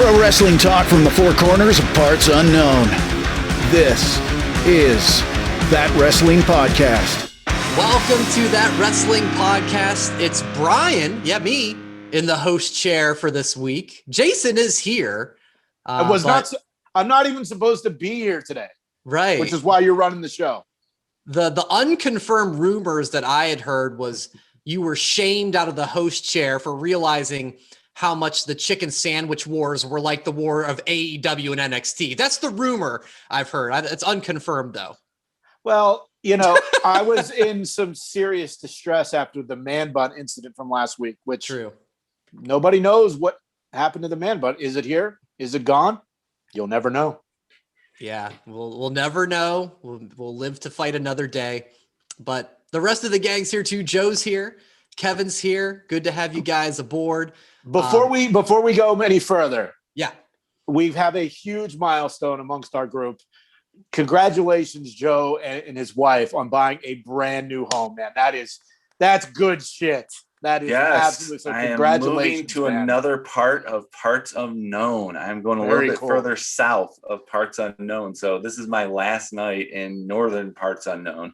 Pro wrestling talk from the four corners of parts unknown. This is That Wrestling Podcast. Welcome to That Wrestling Podcast. It's Brian, me, in the host chair for this week. Jason is here. I'm not even supposed to be here today. Right. Which is why you're running the show. The unconfirmed rumors that I had heard was you were shamed out of the host chair for realizing how much the chicken sandwich wars were like the war of AEW and NXT. That's the rumor I've heard. It's unconfirmed, though. Well, I was in some serious distress after the man bun incident from last week, which nobody knows what happened to the man bun. Is it here? Is it gone? You'll never know. Yeah, we'll never know. We'll live to fight another day. But the rest of the gang's here too. Joe's here. Kevin's here. Good to have you guys aboard. Before we go any further, we have a huge milestone amongst our group. Congratulations, Joe and his wife, on buying a brand new home, man. That's good shit. That is absolutely so. Congratulations. I am moving to another part of Parts Unknown. I'm going a little bit further south of Parts Unknown. So this is my last night in northern Parts Unknown.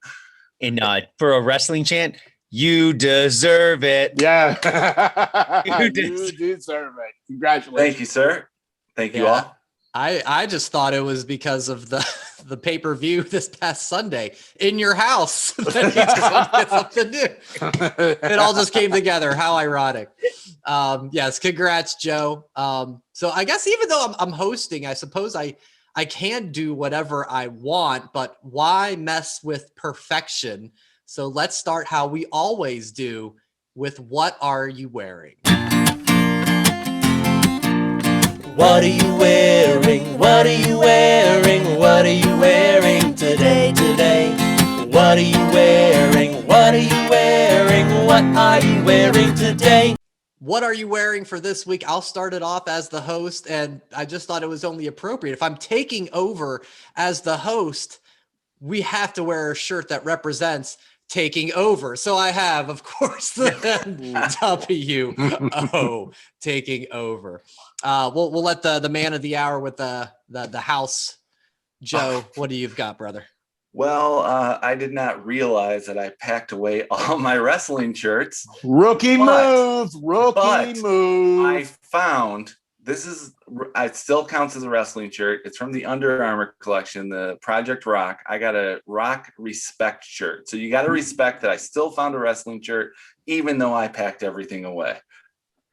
And for a wrestling chant, you deserve it. Yeah. You deserve it. Congratulations. Thank you, sir. Thank you all. I just thought it was because of the pay-per-view this past Sunday in your house that he just wanted to get something new. It all just came together. How ironic. Yes, congrats, Joe. So I guess even though I'm hosting, I suppose I can do whatever I want, but why mess with perfection? So let's start how we always do with what are you wearing? What are you wearing? What are you wearing? What are you wearing today? What are you wearing? What are you wearing? What are you wearing today? What are you wearing for this week? I'll start it off as the host, and I just thought it was only appropriate. If I'm taking over as the host, we have to wear a shirt that represents taking over. So I have, of course, the WO taking over. We'll let the man of the hour with the house, Joe. What do you've got, brother? Well, I did not realize that I packed away all my wrestling shirts. Rookie move. I found it still counts as a wrestling shirt. It's from the Under Armour collection, the Project Rock. I got a Rock Respect shirt. So you got to respect that I still found a wrestling shirt, even though I packed everything away.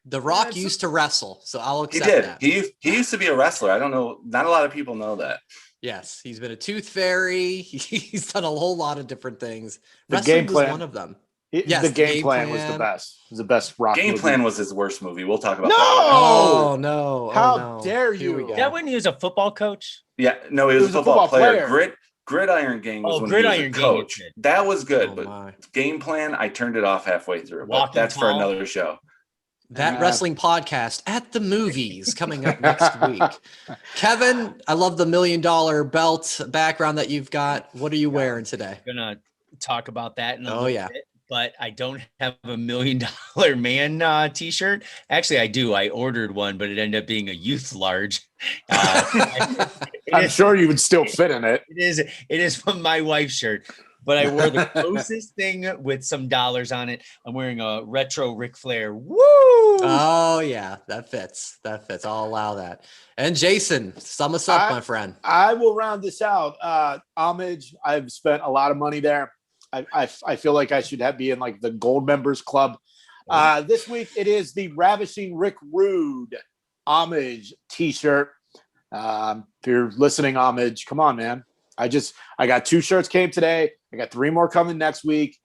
The Rock used to wrestle, so I'll accept that. He used to be a wrestler. I don't know. Not a lot of people know that. Yes, he's been a tooth fairy. He's done a whole lot of different things. The Wrestling Game Plan was one of them. The Game Plan was the best. It was the best Rock Game movie. Plan was his worst movie. We'll talk about that. Oh, no. How dare you? Is that when he was a football coach? Yeah, no, he was a football player. Gridiron Gang was when he was a coach. That was good, but Game Plan, I turned it off halfway through. But that's for another show. That Wrestling Podcast at the movies coming up next week. Kevin, I love the $1 million belt background that you've got. What are you wearing today? I'm going to talk about that in a little bit, but I don't have a $1 million man t-shirt. Actually, I do. I ordered one, but it ended up being a youth large. I'm sure you would still fit in it. It is from my wife's shirt. But I wore the closest thing with some dollars on it. I'm wearing a retro Ric Flair. Woo! Oh, yeah. That fits. I'll allow that. And Jason, sum us up, my friend. I will round this out. Homage. I've spent a lot of money there. I feel like I should be in like the Gold Members Club. This week, it is the Ravishing Rick Rude Homage t-shirt. If you're listening, Homage, come on, man. I got 2 shirts came today. I got 3 more coming next week.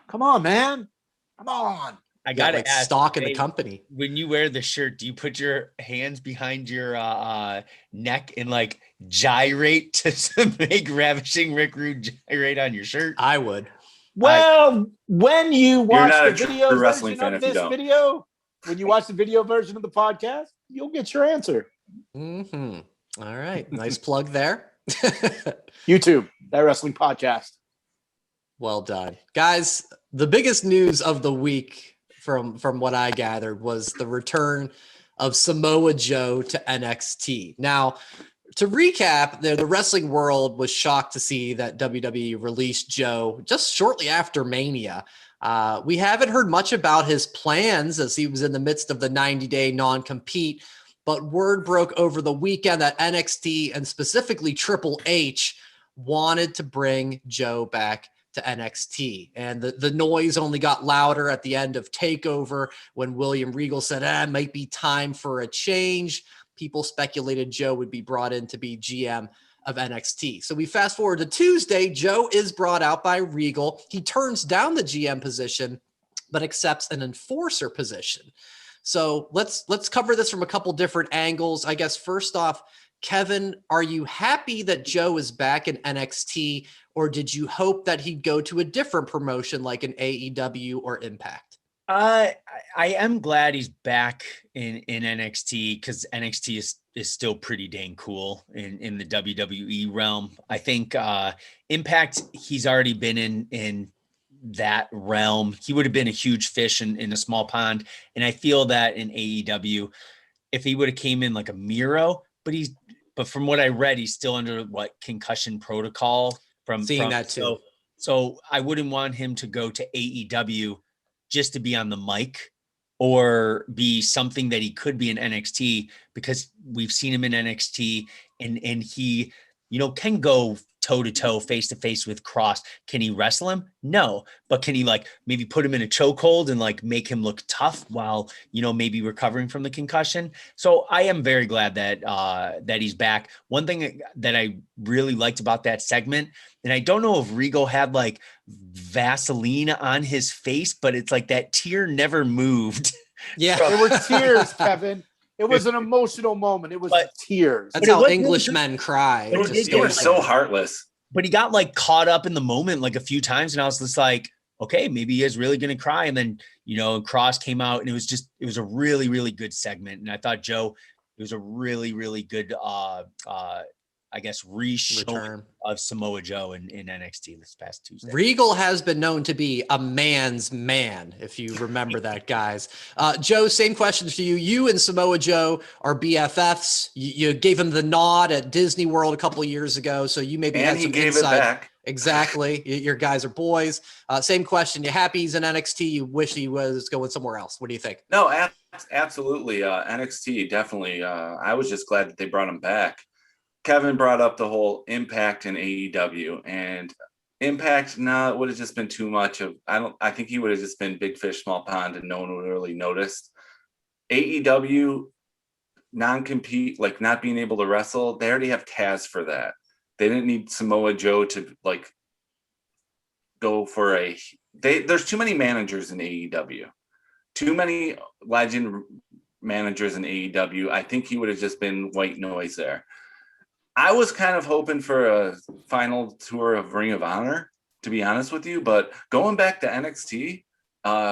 Come on, man. Come on. I got to ask, stock in the company. When you wear the shirt, do you put your hands behind your neck and like gyrate to make Ravishing Rick Rude gyrate on your shirt? I would. Well, when you watch the video wrestling fan of this video, when you watch the video version of the podcast, you'll get your answer. Mm-hmm. All right. Nice plug there. YouTube, That Wrestling Podcast. Well done. Guys, the biggest news of the week from what I gathered was the return of Samoa Joe to NXT. Now, to recap, the wrestling world was shocked to see that WWE released Joe just shortly after Mania. We haven't heard much about his plans as he was in the midst of the 90-day non-compete, but word broke over the weekend that NXT and specifically Triple H wanted to bring Joe back to NXT. And the noise only got louder at the end of TakeOver when William Regal said, it might be time for a change. People speculated Joe would be brought in to be GM of NXT. So we fast forward to Tuesday. Joe is brought out by Regal. He turns down the GM position, but accepts an enforcer position. So let's cover this from a couple different angles. I guess first off, Kevin, are you happy that Joe is back in NXT, or did you hope that he'd go to a different promotion like an AEW or Impact? I am glad he's back in NXT because NXT is still pretty dang cool in the WWE realm. I think Impact, he's already been in that realm. He would have been a huge fish in a small pond. And I feel that in AEW, if he would have came in like a Miro, but from what I read, he's still under concussion protocol from that too. So I wouldn't want him to go to AEW just to be on the mic or be something that he could be in NXT, because we've seen him in NXT and he, can go toe to toe, face to face with Cross. Can he wrestle him? No, but can he maybe put him in a chokehold and make him look tough while, maybe recovering from the concussion? So I am very glad that he's back. One thing that I really liked about that segment, and I don't know if Regal had Vaseline on his face, but it's that tear never moved. Yeah. There were tears, Kevin. It was an emotional moment. It was tears. That's how Englishmen cry. You were so heartless. But he got caught up in the moment a few times, and I was just okay, maybe he is really going to cry. And then, Cross came out, and it was a really, really good segment. And I thought Joe, it was a really, really good, return of Samoa Joe in NXT this past Tuesday. Regal has been known to be a man's man, if you remember that, guys. Joe, same question to you. You and Samoa Joe are BFFs. You gave him the nod at Disney World a couple of years ago, so you maybe had some insight. It back. Exactly. Your guys are boys. Same question. You happy he's in NXT? You wish he was going somewhere else? What do you think? No, absolutely. NXT, definitely. I was just glad that they brought him back. Kevin brought up the whole Impact and AEW, and Impact, it would have just been too much of, I think he would have just been big fish, small pond, and no one would have really noticed. AEW, non-compete, not being able to wrestle, they already have Taz for that. They didn't need Samoa Joe to go for there's too many managers in AEW. Too many legend managers in AEW. I think he would have just been white noise there. I was kind of hoping for a final tour of Ring of Honor, to be honest with you, but going back to NXT,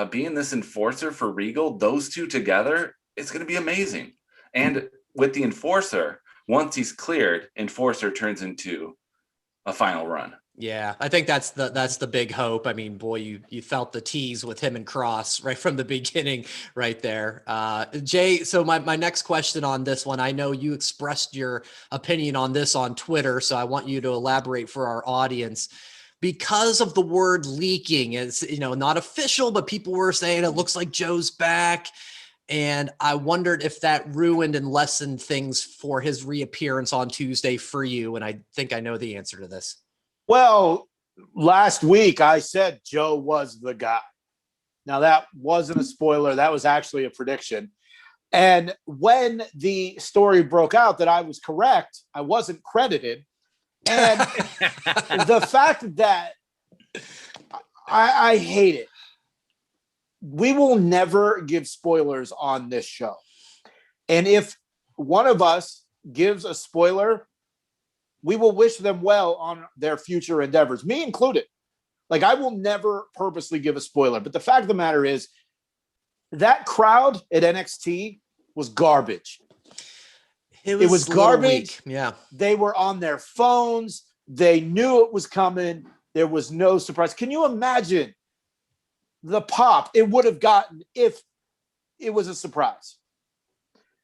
being this enforcer for Regal, those two together, it's going to be amazing. And with the enforcer, once he's cleared, enforcer turns into a final run. Yeah, I think that's the big hope. I mean, boy, you felt the tease with him and Cross right from the beginning right there. Jay, so my next question on this one, I know you expressed your opinion on this on Twitter, so I want you to elaborate for our audience. Because of the word leaking, it's not official, but people were saying it looks like Joe's back. And I wondered if that ruined and lessened things for his reappearance on Tuesday for you. And I think I know the answer to this. Well, last week I said Joe was the guy. Now, that wasn't a spoiler. That was actually a prediction. And when the story broke out that I was correct, I wasn't credited. And the fact that I hate it. We will never give spoilers on this show. And if one of us gives a spoiler, we will wish them well on their future endeavors, me included. I will never purposely give a spoiler. But the fact of the matter is that crowd at NXT was garbage. It was garbage. Yeah. They were on their phones. They knew it was coming. There was no surprise. Can you imagine the pop it would have gotten if it was a surprise?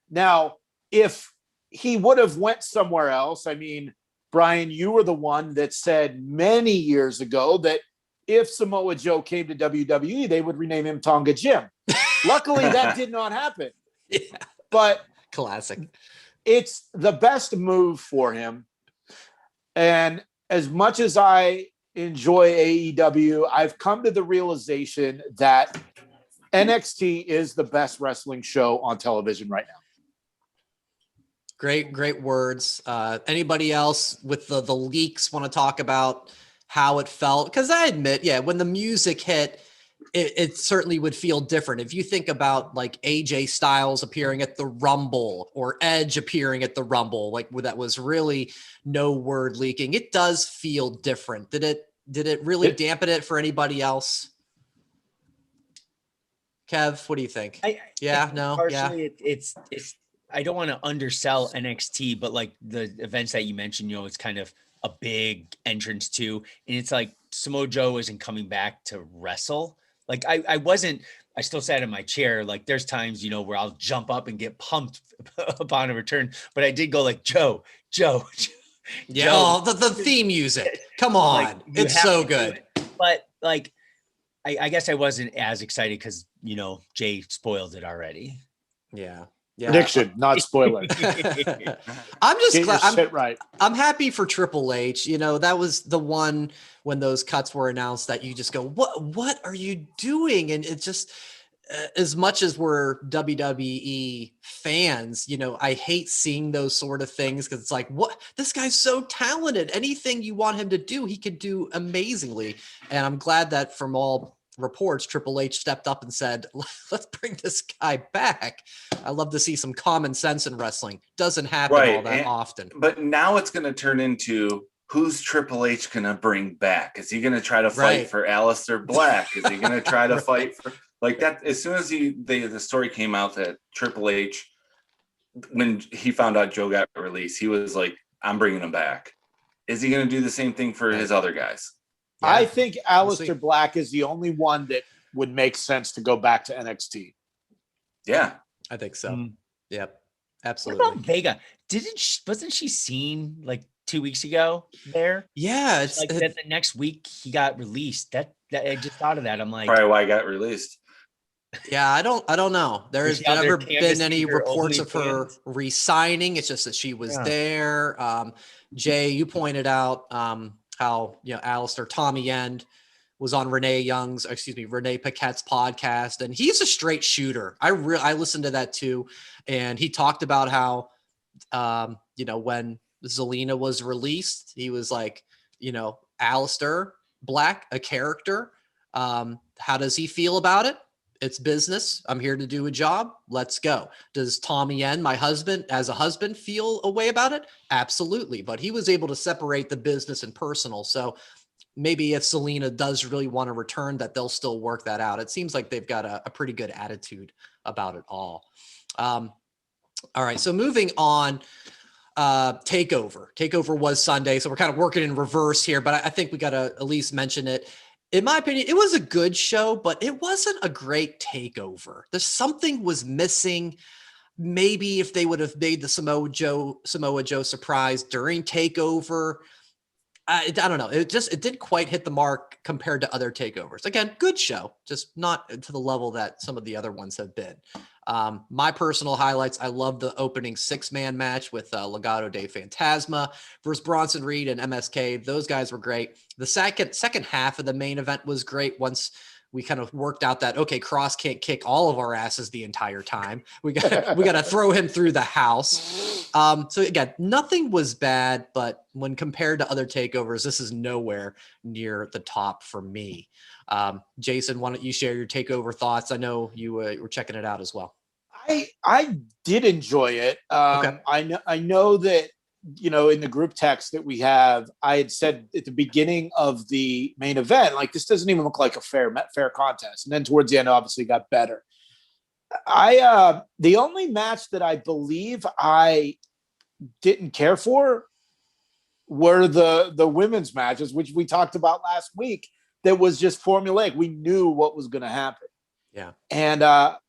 Now, if he would have went somewhere else, I mean, Brian, you were the one that said many years ago that if Samoa Joe came to WWE, they would rename him Tonga Jim. Luckily, that did not happen. Yeah. But Classic. it's the best move for him. And as much as I enjoy AEW, I've come to the realization that NXT is the best wrestling show on television right now. Great words. Anybody else with the leaks want to talk about how it felt? Because I admit, when the music hit, it certainly would feel different. If you think about like AJ Styles appearing at the Rumble or Edge appearing at the Rumble, like that was really no word leaking. It does feel different. Did it really dampen it for anybody else? Kev, what do you think? Partially, it's I don't want to undersell NXT, but like the events that you mentioned, it's kind of a big entrance too. And it's like Samoa Joe isn't coming back to wrestle. Like I still sat in my chair. Like there's times, where I'll jump up and get pumped upon a return, but I did go like, Joe. Yeah. Joe. Oh, the theme music. Come on. Like, it's so good. But like, I guess I wasn't as excited because, Jay spoiled it already. Yeah. Prediction, not spoiler. I'm just glad. Right. I'm happy for Triple H. That was the one when those cuts were announced that you just go, what are you doing? And it's just, as much as we're WWE fans, I hate seeing those sort of things because it's like, what? This guy's so talented. Anything you want him to do, he could do amazingly. And I'm glad that from all reports, Triple H stepped up and said, let's bring this guy back. I love to see some common sense in wrestling. Doesn't happen all that often. But now it's going to turn into who's Triple H going to bring back? Is he going to try to fight for Aleister Black? Is he going to try to fight for like that? As soon as the story came out that Triple H, when he found out Joe got released, he was like, I'm bringing him back. Is he going to do the same thing for his other guys? Yeah. I think Aleister Black is the only one that would make sense to go back to NXT. Yeah, I think so. Yep, absolutely. What about Vega? Wasn't she seen like 2 weeks ago there? Yeah, it's like that the next week he got released. That I just thought of that. I'm like, probably why I got released. Yeah, I don't know. There's never been any reports of her re-signing. It's just that she was there. Jay, you pointed out how Alistair Tommy End was on Renee Paquette's podcast, and he's a straight shooter. I listened to that too, and he talked about how when Zelina was released, he was like, Alistair Black, a character. How does he feel about it? It's business. I'm here to do a job. Let's go. Does Tommy N, my husband, as a husband, feel a way about it? Absolutely. But he was able to separate the business and personal. So maybe if Zelina does really want to return, that they'll still work that out. It seems like they've got a pretty good attitude about it all. All right. So moving on, Takeover. Takeover was Sunday. So we're kind of working in reverse here, but I think we got to at least mention it. In my opinion, it was a good show, but it wasn't a great takeover. Something was missing. Maybe if they would have made the Samoa Joe surprise during Takeover, I don't know. It didn't quite hit the mark compared to other takeovers. Again, good show, just not to the level that some of the other ones have been. My personal highlights, I love the opening 6-man match with Legado de Fantasma versus Bronson Reed and MSK. Those guys were great. The second half of the main event was great once we kind of worked out that, okay, Cross can't kick all of our asses the entire time. We got to throw him through the house. So again, nothing was bad, but when compared to other takeovers, this is nowhere near the top for me. Jason, why don't you share your takeover thoughts? I know you were checking it out as well. I did enjoy it. Okay. I know that, in the group text that we have, I had said at the beginning of the main event, like, this doesn't even look like a fair contest. And then towards the end, obviously got better. The only match that I believe I didn't care for were the women's matches, which we talked about last week. That was just formulaic. We knew what was going to happen. Yeah. And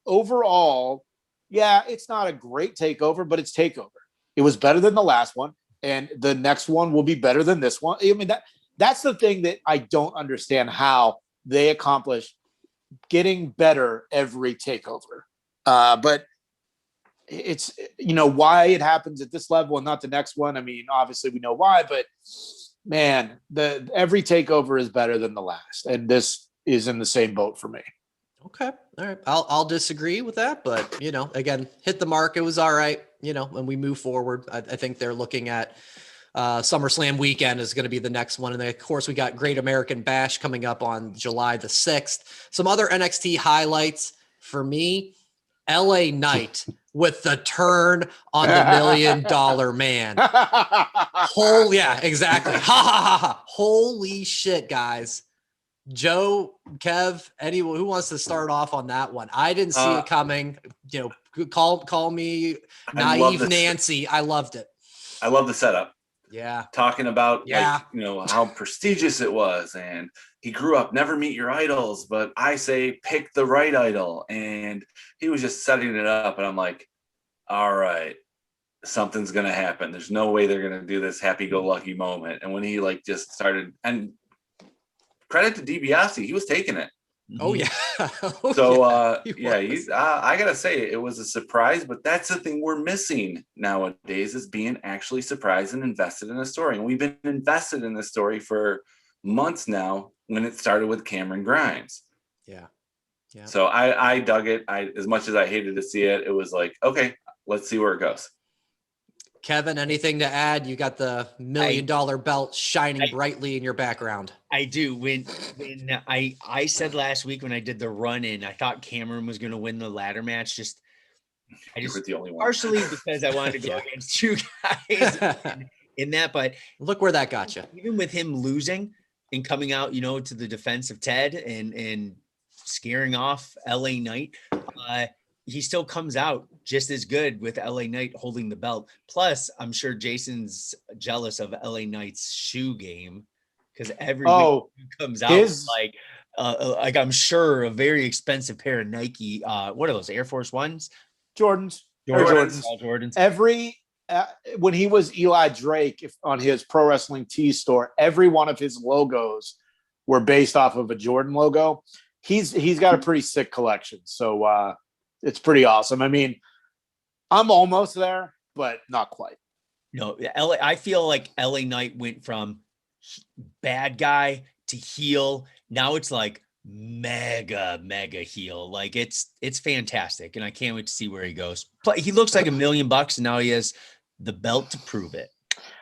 overall, yeah, it's not a great takeover, but it's takeover. It was better than the last one, and the next one will be better than this one. I mean, that's the thing that I don't understand, how they accomplish getting better every takeover. But it's, why it happens at this level and not the next one. I mean, obviously we know why, but man, every takeover is better than the last, and this is in the same boat for me. Okay. All right. I'll disagree with that, but again, hit the mark. It was all right. When we move forward, I think they're looking at SummerSlam weekend is going to be the next one. And then of course we got Great American Bash coming up on July the 6th. Some other NXT highlights for me, LA Knight with the turn on the $1 Million Man. Yeah, exactly. Ha ha ha ha. Holy shit, guys. Joe, Kev, anyone who wants to start off on that one? I didn't see it coming. Call me naive Nancy. I loved it. I love the setup. Yeah. Talking about how prestigious it was, and he grew up, never meet your idols, but I say pick the right idol. And he was just setting it up, and I'm like, all right, something's gonna happen. There's no way they're gonna do this happy-go-lucky moment. And when he just started, and credit to DiBiase, he was taking it. Oh yeah. I gotta say, it was a surprise, but that's the thing we're missing nowadays, is being actually surprised and invested in a story. And we've been invested in this story for months now, when it started with Cameron Grimes. Yeah. So I dug it. As much as I hated to see it, it was like, okay, let's see where it goes. Kevin, anything to add? You got the $1 Million belt shining brightly in your background. I do. When I said last week when I did the run in, I thought Cameron was going to win the ladder match. I just the only one. Partially because I wanted to go against you guys in that, but look where that got you. Even with him losing and coming out, to the defense of Ted and scaring off LA Knight, he still comes out just as good with LA Knight holding the belt. Plus, I'm sure Jason's jealous of LA Knight's shoe game, because every week he comes out like I'm sure a very expensive pair of Nike. What are those, Air Force Ones? Jordans. Every when he was Eli Drake, on his Pro Wrestling Tees store, every one of his logos were based off of a Jordan logo. He's got a pretty sick collection. So it's pretty awesome. I mean, I'm almost there, but not quite. No, I feel like LA Knight went from bad guy to heel. Now it's like mega heel. Like it's fantastic, and I can't wait to see where he goes. He looks like $1 million, and now he has the belt to prove it.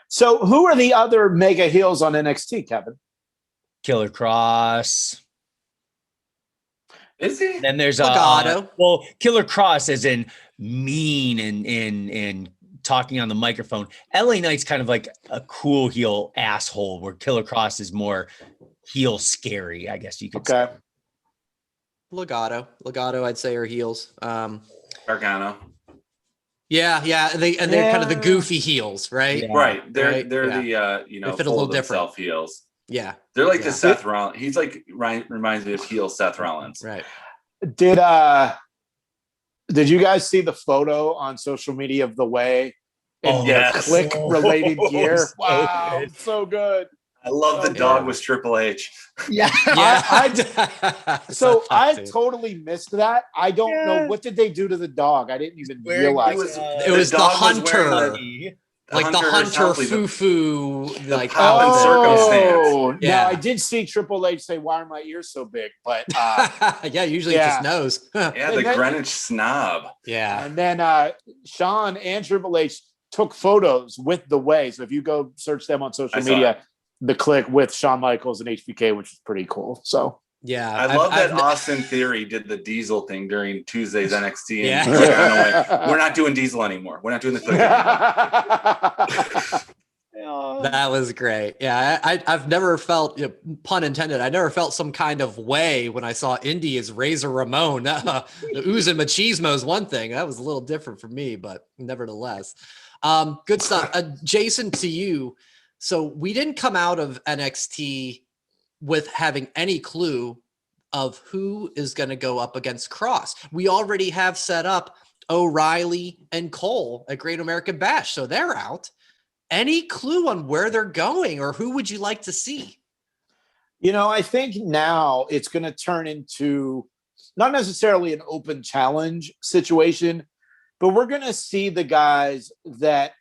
So who are the other mega heels on NXT, Kevin? Killer Cross. Is he? Then there's Killer Cross as in mean and talking on the microphone. LA Knight's kind of like a cool heel asshole, where Killer Cross is more heel scary, I guess you could say. Legato, I'd say, are heels. Gargano. Yeah, they're kind of the goofy heels, right? Yeah. Right. They're the they fit a little different heels. Yeah. They're like the Seth Rollins. He's like reminds me of heel Seth Rollins. Right. Did you guys see the photo on social media of the way and their Click related gear? Wow, so good. I love the dog was Triple H. Yeah. I totally missed that. I don't know, what did they do to the dog? I didn't even realize it was the hunter. Like the hunter foo-foo, like circumstance. Yeah, I did see Triple H say, "Why are my ears so big?" But usually it just knows. The Greenwich snob. Yeah, and then Sean and Triple H took photos with the way. So if you go search them on social media, the Click with Shawn Michaels and HBK, which is pretty cool. So. Yeah, I love that Austin Theory did the Diesel thing during Tuesday's NXT. And we're not doing Diesel anymore. We're not doing the Click anymore. That was great. Yeah, I've never felt, pun intended, I never felt some kind of way when I saw Indy as Razor Ramon. The ooze and machismo is one thing. That was a little different for me, but nevertheless. Good stuff. Jason, to you. So we didn't come out of NXT with having any clue of who is going to go up against Cross. We already have set up O'Reilly, and Cole at Great American Bash. So they're out. Any clue on where they're going, or who would you like to see? I think now it's going to turn into not necessarily an open challenge situation, but we're going to see the guys that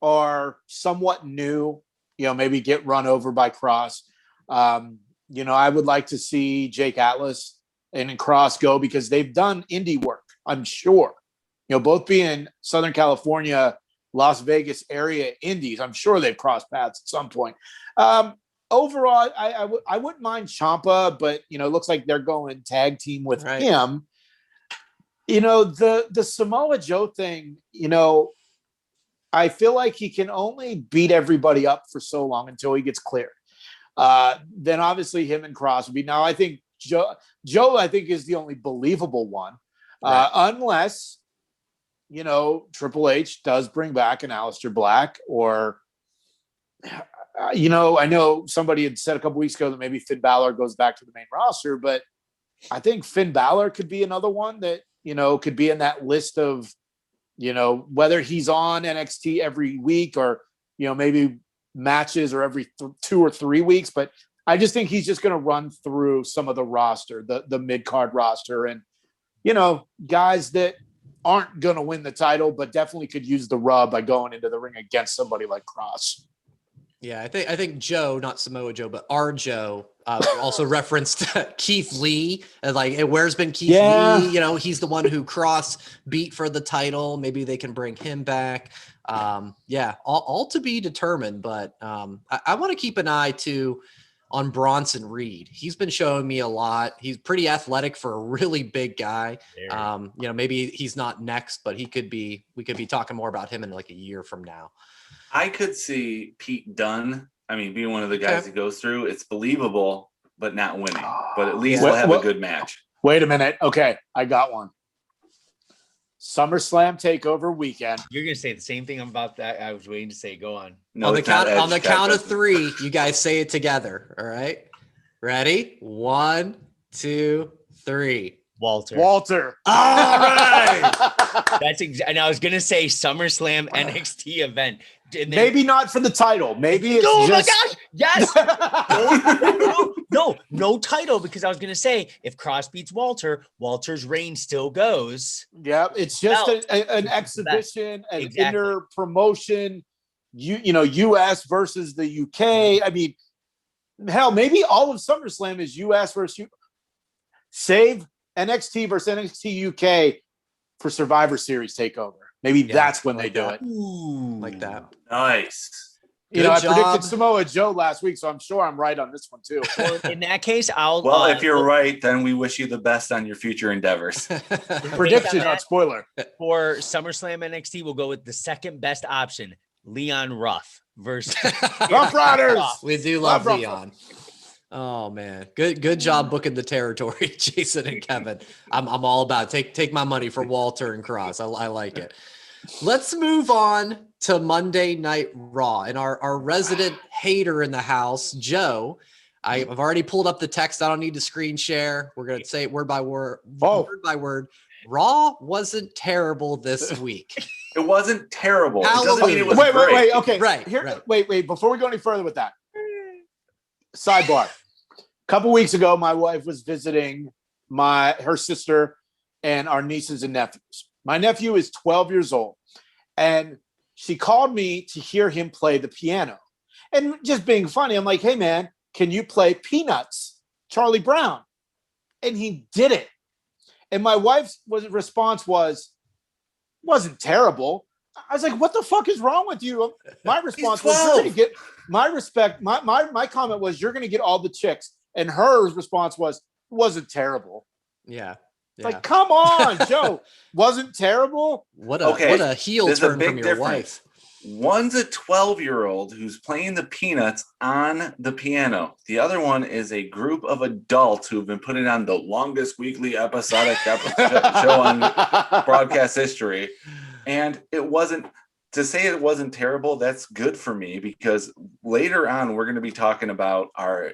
are somewhat new, maybe get run over by Cross. I would like to see Jake Atlas and Cross go because they've done indie work, I'm sure. Both being Southern California, Las Vegas area indies, I'm sure they've crossed paths at some point. Overall, I wouldn't mind Ciampa, but it looks like they're going tag team with him. The Samoa Joe thing, I feel like he can only beat everybody up for so long until he gets cleared. Then obviously him and Cross would be. Now I think Joe I think is the only believable one, unless Triple H does bring back an Aleister Black, or I know somebody had said a couple weeks ago that maybe Finn Balor goes back to the main roster, but I think Finn Balor could be another one that could be in that list of whether he's on NXT every week or maybe matches or every 2 or 3 weeks. But I just think he's just going to run through some of the roster, the mid-card roster, and guys that aren't going to win the title, but definitely could use the rub by going into the ring against somebody like Cross. Yeah, I think Joe, not Samoa Joe, but our Joe, also referenced Keith Lee. Like, where's been Keith Lee? He's the one who Cross beat for the title. Maybe they can bring him back. All to be determined. But I want to keep an eye too on Bronson Reed. He's been showing me a lot. He's pretty athletic for a really big guy. Maybe he's not next, but we could be talking more about him in like a year from now. I could see Pete Dunne. Being one of the guys he goes through, it's believable, but not winning. But at least we'll have a good match. Wait a minute. Okay, I got one. SummerSlam Takeover weekend. You're gonna say the same thing about that. I was waiting to say. Go on. No, on the count of 3, you guys say it together. All right. Ready? 1, 2, 3. Walter. All right. And I was gonna say SummerSlam NXT event. Maybe not for the title. Maybe it's my gosh! Yes. No title, because I was gonna say if Cross beats Walter, Walter's reign still goes. Yeah, it's just an exhibition, an inner promotion. US versus the UK. Hell, maybe all of SummerSlam is US versus UK. Save NXT versus NXT UK for Survivor Series Takeover. Maybe that's when they do it. Ooh, like that. Nice. I predicted Samoa Joe last week, so I'm sure I'm right on this one too. Well, in that case, if you're right, then we wish you the best on your future endeavors. Prediction, not spoiler. For SummerSlam NXT, we'll go with the second best option, Leon Ruff versus Rough Riders. We do love Leon. Oh man, good job booking the territory, Jason and Kevin. I'm all about it. Take my money for Walter and Cross. I like it. Let's move on to Monday Night Raw, and our resident hater in the house, Joe. I've already pulled up the text. I don't need to screen share. We're gonna say it word by word. Word by word. Raw wasn't terrible this week. It wasn't terrible. Hallelujah. It doesn't mean it was wait. great. Okay, Right. Wait. Before we go any further with that, sidebar. A couple weeks ago, my wife was visiting her sister and our nieces and nephews. My nephew is 12 years old, and she called me to hear him play the piano. And just being funny, I'm like, hey, man, can you play Peanuts, Charlie Brown? And he did it. And my wife's response wasn't terrible. I was like, what the fuck is wrong with you? My response was, you're going to get my respect. My comment was, you're going to get all the chicks. And her response was, it wasn't terrible. Yeah. Like, come on, Joe. Wasn't terrible. What a heel turn from your wife. One's a 12-year-old who's playing the Peanuts on the piano. The other one is a group of adults who've been putting on the longest weekly episodic show on broadcast history. And it wasn't, to say it wasn't terrible, that's good for me, because later on we're going to be talking about our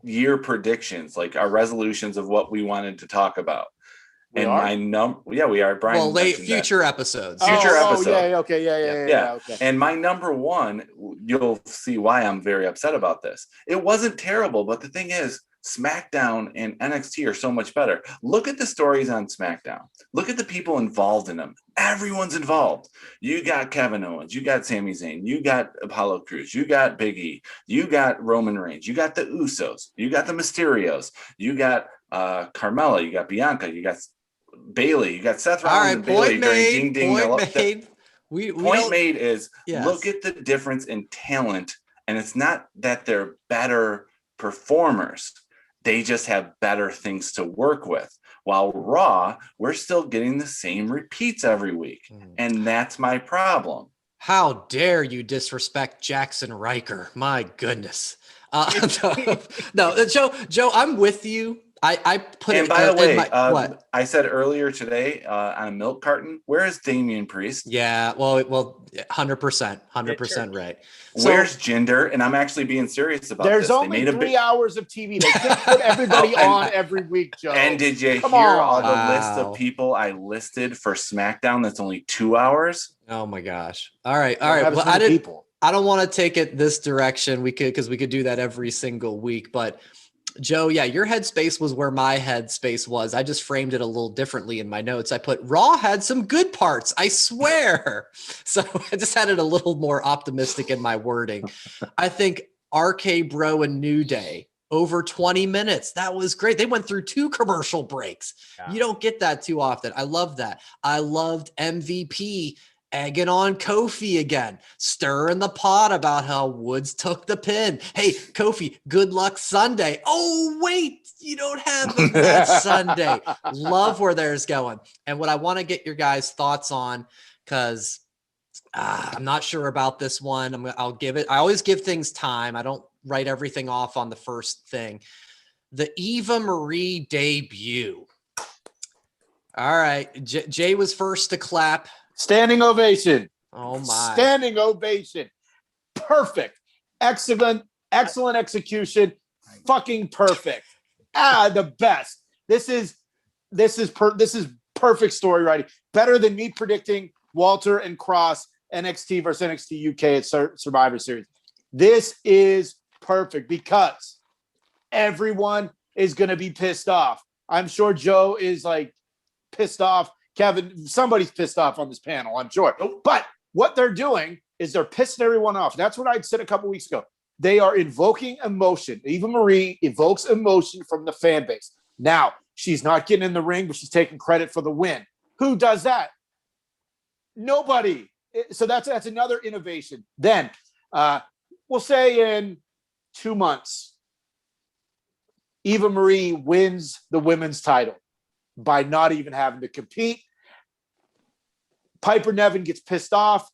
year predictions, like our resolutions of what we wanted to talk about. We and are? my we are. Brian, Well, late mentioned that. future episodes. Future episode. Yeah, okay, yeah. Okay. And my number one, you'll see why I'm very upset about this. It wasn't terrible, but the thing is, SmackDown and NXT are so much better. Look at the stories on SmackDown. Look at the people involved in them. Everyone's involved. You got Kevin Owens, you got Sami Zayn, you got Apollo Crews, you got Big E, you got Roman Reigns, you got the Usos, you got the Mysterios, you got Carmella, you got Bianca, you got Bailey, you got Seth Rollins and Bailey during Ding Ding. Point made. Point made is Yes. look at the difference in talent, and it's not that they're better performers. They just have better things to work with. While Raw, we're still getting the same repeats every week. And that's my problem. How dare you disrespect Jackson Riker? My goodness. No, Joe, I'm with you. I put and it by the way, what? I said earlier today on a milk carton, where is Damian Priest? Yeah, well, 100% right. Where's Jinder? And I'm actually being serious about There's this. only 3 hours of TV. They can't put everybody on every week, Joe. And did you hear all the list of people I listed for SmackDown? That's only 2 hours. Oh my gosh! All right. Well, I don't want to take it this direction. We could do that every single week, but. Joe, yeah, your headspace was where my headspace was. I just framed it a little differently in my notes. I put Raw had some good parts, I swear. So I just had it a little more optimistic in my wording. I think RK Bro and New Day over 20 minutes. That was great. They went through 2 commercial breaks. Yeah. You don't get that too often. I love that. I loved MVP egging on Kofi again, stirring the pot about how Woods took the pin. Hey, Kofi, good luck Sunday. Oh, wait, you don't have a match Sunday. Love where there's going. And what I want to get your guys' thoughts on, because I'm not sure about this one. I'll give it. I always give things time. I don't write everything off on the first thing. The Eva Marie debut. All right. Jay was first to clap. Standing ovation. Oh my. Standing ovation. Perfect. Excellent execution. Fucking perfect. The best. This is perfect story writing. Better than me predicting Walter and Cross NXT versus NXT UK at Survivor Series. This is perfect because everyone is going to be pissed off. I'm sure Joe is like pissed off. Kevin, somebody's pissed off on this panel, I'm sure. But what they're doing is they're pissing everyone off. That's what I said a couple weeks ago. They are invoking emotion. Eva Marie evokes emotion from the fan base. Now, she's not getting in the ring, but she's taking credit for the win. Who does that? Nobody. So that's another innovation. Then, we'll say in 2 months, Eva Marie wins the women's title by not even having to compete. Piper Niven gets pissed off.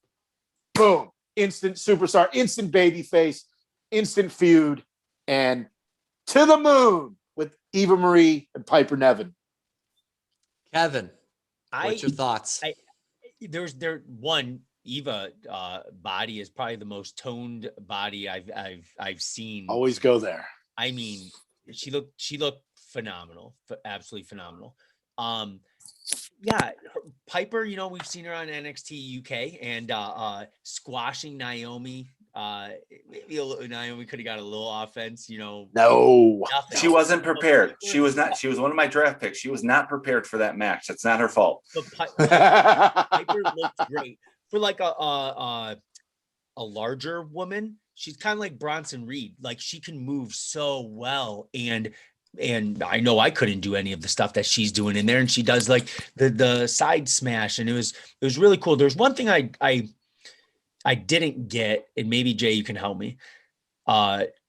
Boom. Instant superstar, instant babyface, instant feud, and to the moon with Eva Marie and Piper Niven. Kevin, what's your thoughts? Eva body is probably the most toned body I've seen. Always go there. I mean, she looked phenomenal, absolutely phenomenal. Piper, we've seen her on NXT UK and squashing Naomi. Maybe Naomi could have got a little offense, No, nothing. She wasn't prepared. She was not. She was one of my draft picks. She was not prepared for that match. That's not her fault. But Piper looked great for like a larger woman. She's kind of like Bronson Reed. Like she can move so well, and I know I couldn't do any of the stuff that she's doing in there, and she does like the side smash, and it was really cool. There's one thing I didn't get, and maybe Jay, you can help me.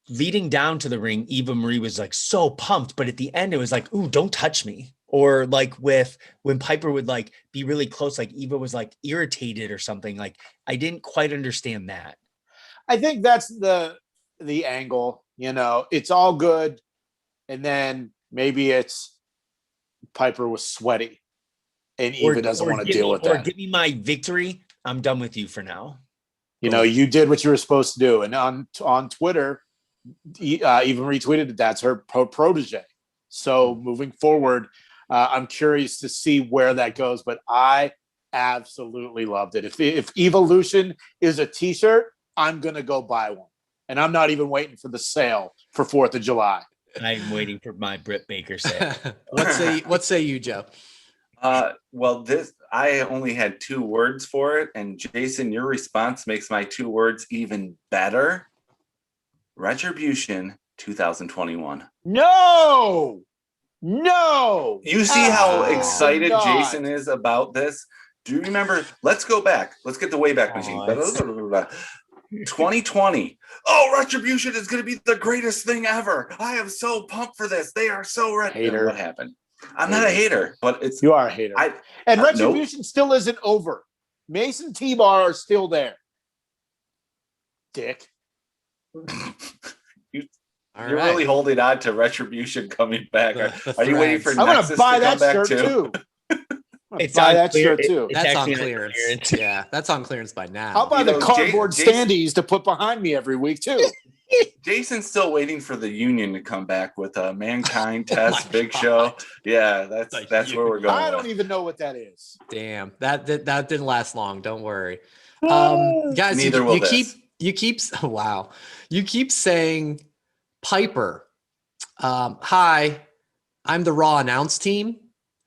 Leading down to the ring, Eva Marie was like so pumped, but at the end it was like, "Ooh, don't touch me." Or like when Piper would like be really close, like Eva was like irritated or something. Like I didn't quite understand that. I think that's the angle. It's all good. And then maybe it's Piper was sweaty and Eva doesn't want to deal with that. Or give me my victory. I'm done with you for now. You did what you were supposed to do. And on Twitter, Eva retweeted that that's her protege. So moving forward, I'm curious to see where that goes, but I absolutely loved it. If Evolution is a t-shirt, I'm going to go buy one. And I'm not even waiting for the sale for 4th of July. I'm waiting for my Britt Baker sale. What say you, Joe? Well, I only had 2 words for it, and Jason, your response makes my 2 words even better. Retribution 2021. No. You see how excited not. Jason is about this? Do you remember? Let's go back. Let's get the Wayback Machine. 2020. Oh, Retribution is going to be the greatest thing ever. I am so pumped for this. They are so ready. Hater. What happened? I'm not a hater, but it's You are a hater. And Retribution nope. still isn't over. Mason T-Bar are still there. Dick. You're really holding on to Retribution coming back. Are you waiting for I want Nexus to buy to come that back shirt too. It's buy on that clear- shirt too. That's on actually clearance. Yeah, that's on clearance by now. I'll buy You the know, cardboard Jason- standees to put behind me every week too. Jason's still waiting for the Union to come back with a Mankind Test my Big God. Show. Yeah, that's where we're going. I don't with. even know what that is. Damn, that didn't last long. Don't worry, guys. Neither will this. You keep wow. You keep saying Piper. Hi, I'm the Raw announce team.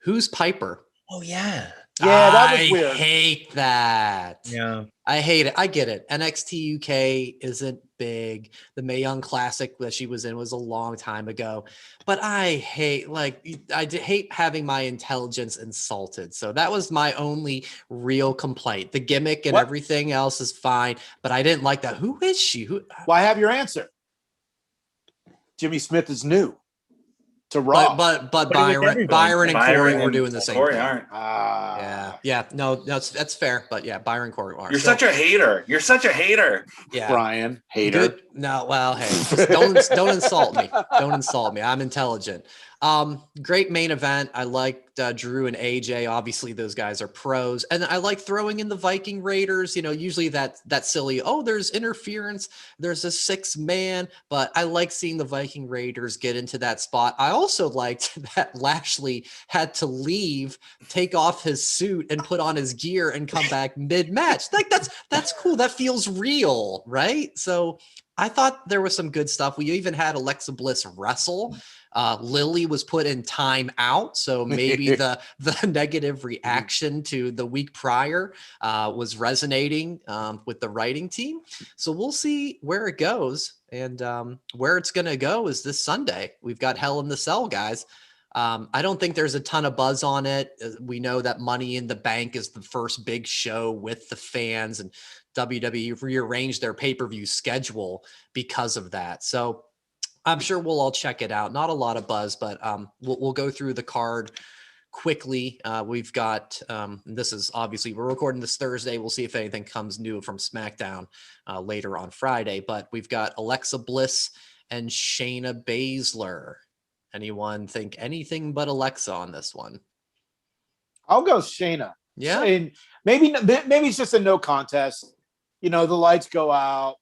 Who's Piper? Oh yeah. Yeah, that was weird. I hate that. Yeah. I hate it. I get it. NXT UK isn't big. The Mae Young Classic that she was in was a long time ago. But I hate hate having my intelligence insulted. So that was my only real complaint. The gimmick and everything else is fine, but I didn't like that. Who is she? Well, I have your answer. Jimmy Smith is new to Raw. But Byron and Corey were doing the same Corey thing. aren't. Yeah. No, that's fair. But yeah, Byron and Corey aren't. You're such a hater. You're such a hater. Yeah. Brian, hater. Good. No, well, hey, just don't insult me. Don't insult me. I'm intelligent. Great main event. I liked Drew and AJ. Obviously, those guys are pros, and I like throwing in the Viking Raiders. You know, usually that silly. Oh, there's interference. There's a 6-man, but I like seeing the Viking Raiders get into that spot. I also liked that Lashley had to leave, take off his suit, and put on his gear and come back mid-match. Like that's cool. That feels real, right? So I thought there was some good stuff. We even had Alexa Bliss wrestle. Lily was put in time out, so maybe the negative reaction to the week prior was resonating with the writing team. So we'll see where it goes, and where it's going to go is this Sunday. We've got Hell in the Cell, guys. I don't think there's a ton of buzz on it. We know that Money in the Bank is the first big show with the fans, and WWE rearranged their pay-per-view schedule because of that. So I'm sure we'll all check it out. Not a lot of buzz, but we'll go through the card quickly. We've got this is obviously we're recording this Thursday. We'll see if anything comes new from SmackDown later on Friday. But we've got Alexa Bliss and Shayna Baszler. Anyone think anything but Alexa on this one? I'll go Shayna. Yeah, And maybe it's just a no contest. You know, the lights go out.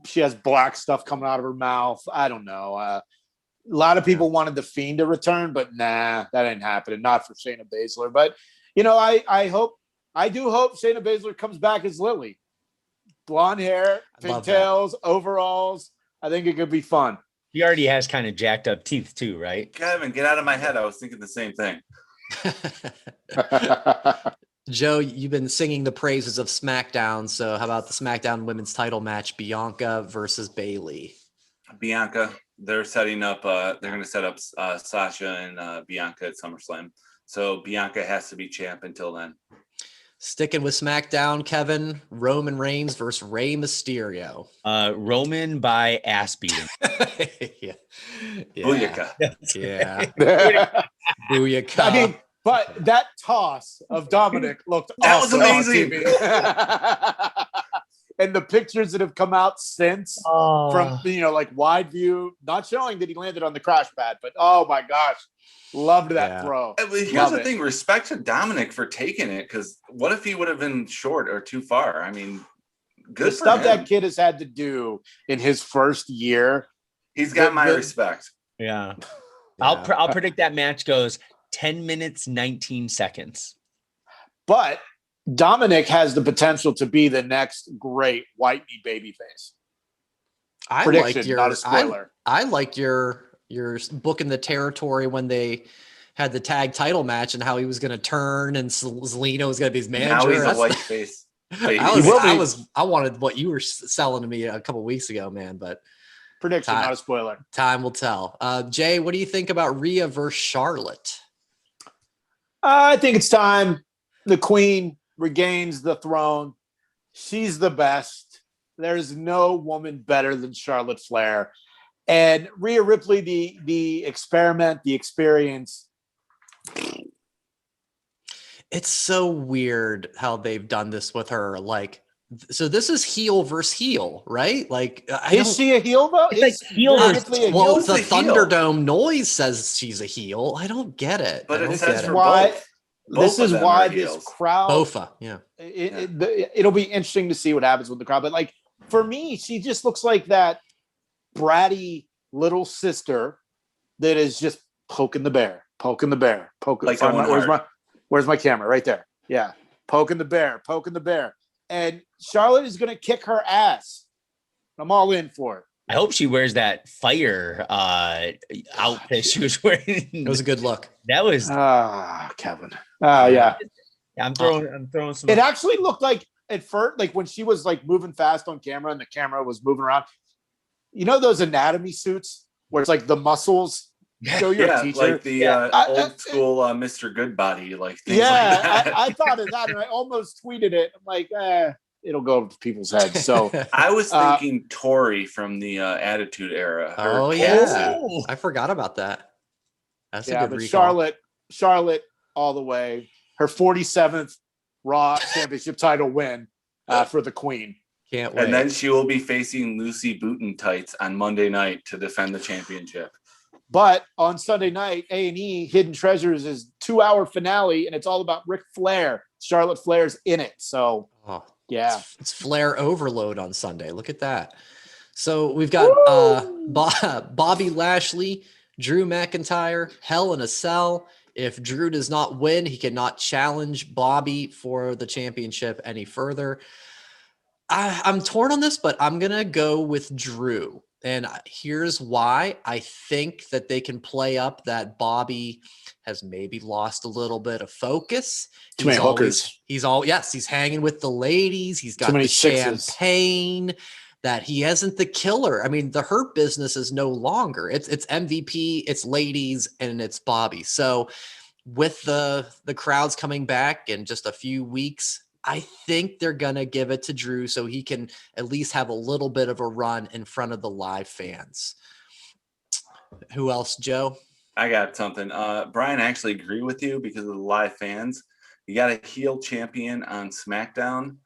She has black stuff coming out of her mouth. I don't know. A lot of people wanted the Fiend to return, but nah, that ain't happening. Not for Shayna Baszler. But you know, I do hope Shayna Baszler comes back as Lily. Blonde hair, pigtails, overalls. I think it could be fun. He already has kind of jacked up teeth too, right? Kevin, get out of my head. I was thinking the same thing. Joe, you've been singing the praises of SmackDown. So how about the SmackDown Women's Title match, Bianca versus Bayley? Bianca, they're setting up. They're going to set up Sasha and Bianca at SummerSlam. So Bianca has to be champ until then. Sticking with SmackDown, Kevin, Roman Reigns versus Rey Mysterio. Roman by ass beating. Yeah. Booyaka. Yeah. Booyaka. I mean, but that toss of Dominic looked That was awesome amazing. on TV. And the pictures that have come out since from, you know, like wide view, not showing that he landed on the crash pad, but oh my gosh, loved that throw. Here's the thing, respect to Dominic for taking it, because what if he would have been short or too far? I mean, good The for stuff him. that kid has had to do in his first year. He's got my respect. Yeah. I'll predict that match goes 10 minutes, 19 seconds. But Dominic has the potential to be the next great white meat babyface. Prediction, not a spoiler. I liked your book in the territory when they had the tag title match and how he was going to turn and Zelina was going to be his manager. Now he's a white face. I wanted what you were selling to me a couple weeks ago, man, but prediction, not a spoiler. Time will tell. Jay, what do you think about Rhea versus Charlotte? I think it's time the queen regains the throne. She's the best. There's no woman better than Charlotte Flair. And Rhea Ripley, the experiment, the experience. It's so weird how they've done this with her. Like, so this is heel versus heel, right? Like, is she a heel though? It's like heel versus the Thunderdome noise says she's a heel. I don't get it. But it says for why. Both this is why this heels. crowd. Bofa, yeah. It'll be interesting to see what happens with the crowd. But like for me, she just looks like that bratty little sister that is just poking the bear. Like where's my camera? Right there. Yeah. Poking the bear. And Charlotte is going to kick her ass. I'm all in for it. I hope she wears that fire outfit she was wearing. It was a good look. That was Kevin. Yeah. I'm throwing some. It actually looked like at first, like when she was like moving fast on camera and the camera was moving around. You know those anatomy suits where it's like the muscles. Show your teacher. Like the old school Mr. Goodbody, like things like that. I thought of that and I almost tweeted it. I'm like, it'll go to people's heads. So I was thinking Tori from the Attitude Era. I forgot about that. That's a good recall. Charlotte all the way. Her 47th Raw Championship title win for the Queen. Can't wait. And then she will be facing Lucy Booten Tights on Monday night to defend the championship. But on Sunday night, A&E Hidden Treasures is 2-hour finale, and it's all about Ric Flair. Charlotte Flair's in it. So, yeah. It's Flair overload on Sunday. Look at that. So we've got Bobby Lashley, Drew McIntyre, Hell in a Cell. If Drew does not win, he cannot challenge Bobby for the championship any further. I'm torn on this, but I'm going to go with Drew. And here's why. I think that they can play up that Bobby has maybe lost a little bit of focus. Too many hookers. He's hanging with the ladies. He's got the champagne, that he isn't the killer. I mean, the Hurt Business is no longer. It's MVP, it's ladies, and it's Bobby. So with the crowds coming back in just a few weeks, I think they're going to give it to Drew so he can at least have a little bit of a run in front of the live fans. Who else, Joe? I got something. Brian, I actually agree with you because of the live fans. You got a heel champion on SmackDown.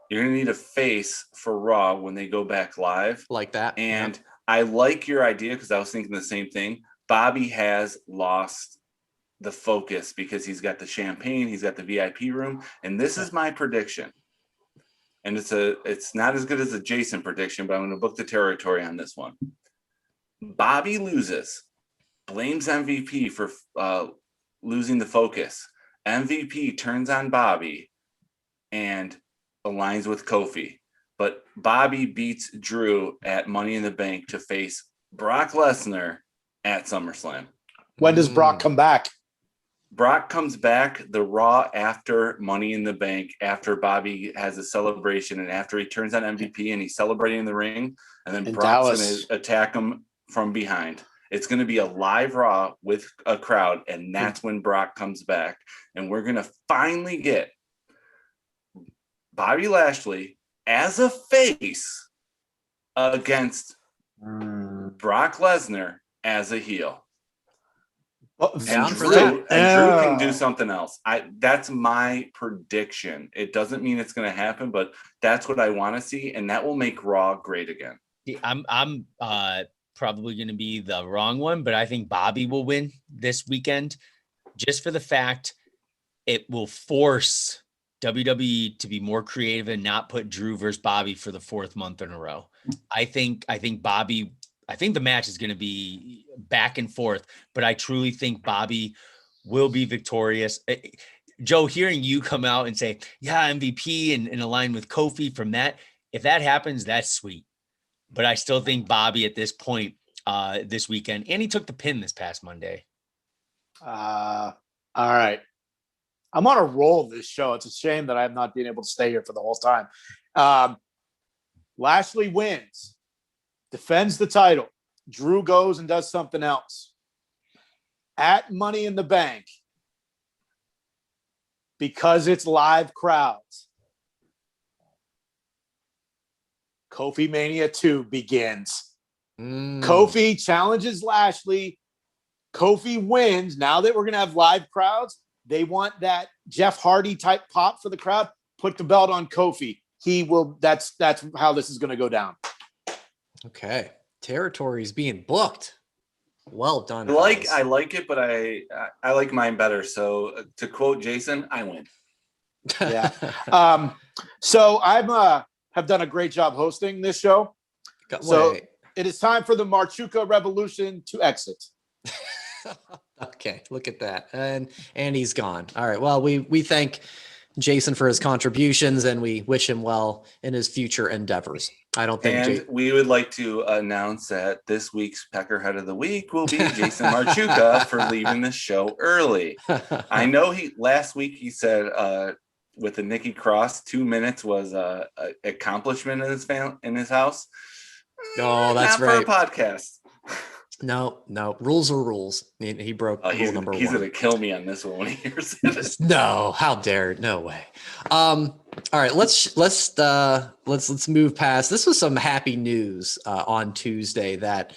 You're going to need a face for Raw when they go back live. Like that. And I like your idea because I was thinking the same thing. Bobby has lost the focus because he's got the champagne, he's got the VIP room, and this is my prediction. And it's not as good as a Jason prediction, but I'm going to book the territory on this one. Bobby loses, blames MVP for losing the focus. MVP turns on Bobby and aligns with Kofi, but Bobby beats Drew at Money in the Bank to face Brock Lesnar at SummerSlam. When does Brock come back? Brock comes back the Raw after Money in the Bank, after Bobby has a celebration and after he turns on MVP and he's celebrating in the ring, and then Brock's going to attack him from behind. It's going to be a live Raw with a crowd, and that's when Brock comes back. And we're going to finally get Bobby Lashley as a face against Brock Lesnar as a heel. And Drew can do something else. That's my prediction. It doesn't mean it's going to happen, but that's what I want to see, and that will make Raw great again. I'm probably going to be the wrong one, but I think Bobby will win this weekend, just for the fact it will force WWE to be more creative and not put Drew versus Bobby for the 4th month in a row. I think the match is going to be back and forth, but I truly think Bobby will be victorious. Joe, hearing you come out and say, yeah, MVP and align with Kofi from that, if that happens, that's sweet. But I still think Bobby at this point this weekend, and he took the pin this past Monday. All right. I'm on a roll this show. It's a shame that I have not been able to stay here for the whole time. Lashley wins, defends the title. Drew goes and does something else. At Money in the Bank, because it's live crowds, Kofi Mania 2 begins. Kofi challenges Lashley. Kofi wins. Now that we're going to have live crowds, they want that Jeff Hardy type pop for the crowd. Put the belt on Kofi. He will. That's how this is going to go down. Okay. Territory's being booked. Well done. I like it, but I like mine better. So to quote Jason, I win. Yeah. So I'm have done a great job hosting this show. So it is time for the Marchuka Revolution to exit. Okay, look at that. And he's gone. All right. Well, we thank Jason for his contributions and we wish him well in his future endeavors. I don't think. And we would like to announce that this week's Peckerhead of the Week will be Jason Marchuka for leaving the show early. I know last week he said with the Nikki Cross, 2 minutes was a accomplishment in his house. Oh, that's not right. For a podcast. No, rules are rules. He broke rule number 1. He's gonna kill me on this one when he hears it. No, how dare? No way. All right, let's move past. This was some happy news on Tuesday that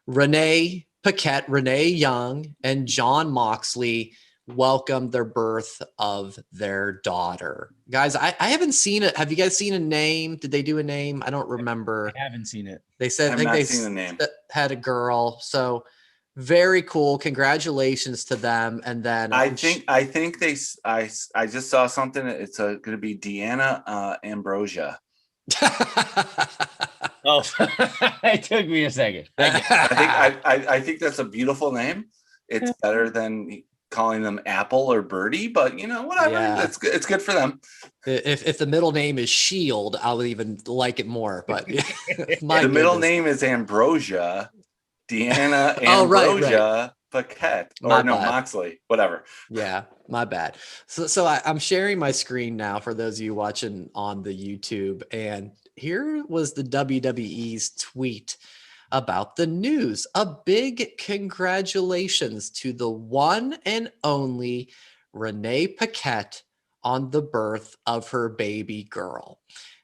Renee Paquette, Renee Young, and Jon Moxley welcomed their birth of their daughter. Guys, I haven't seen it. Have you guys seen a name? Did they do a name? I don't remember. I haven't seen it. They said they had a girl. So very cool. Congratulations to them. And then I think I just saw something. It's going to be Deanna Ambrosia. Oh, it took me a second. I think that's a beautiful name. It's better than calling them Apple or Birdie, but whatever. Yeah. It's good for them. If the middle name is Shield, I'll even like it more. But the middle name is Ambrosia, Deanna Ambrosia Paquette, or Moxley, whatever. Yeah, my bad. So I'm sharing my screen now for those of you watching on the YouTube, and here was the WWE's tweet about the news. A big congratulations to the one and only Renee Paquette on the birth of her baby girl.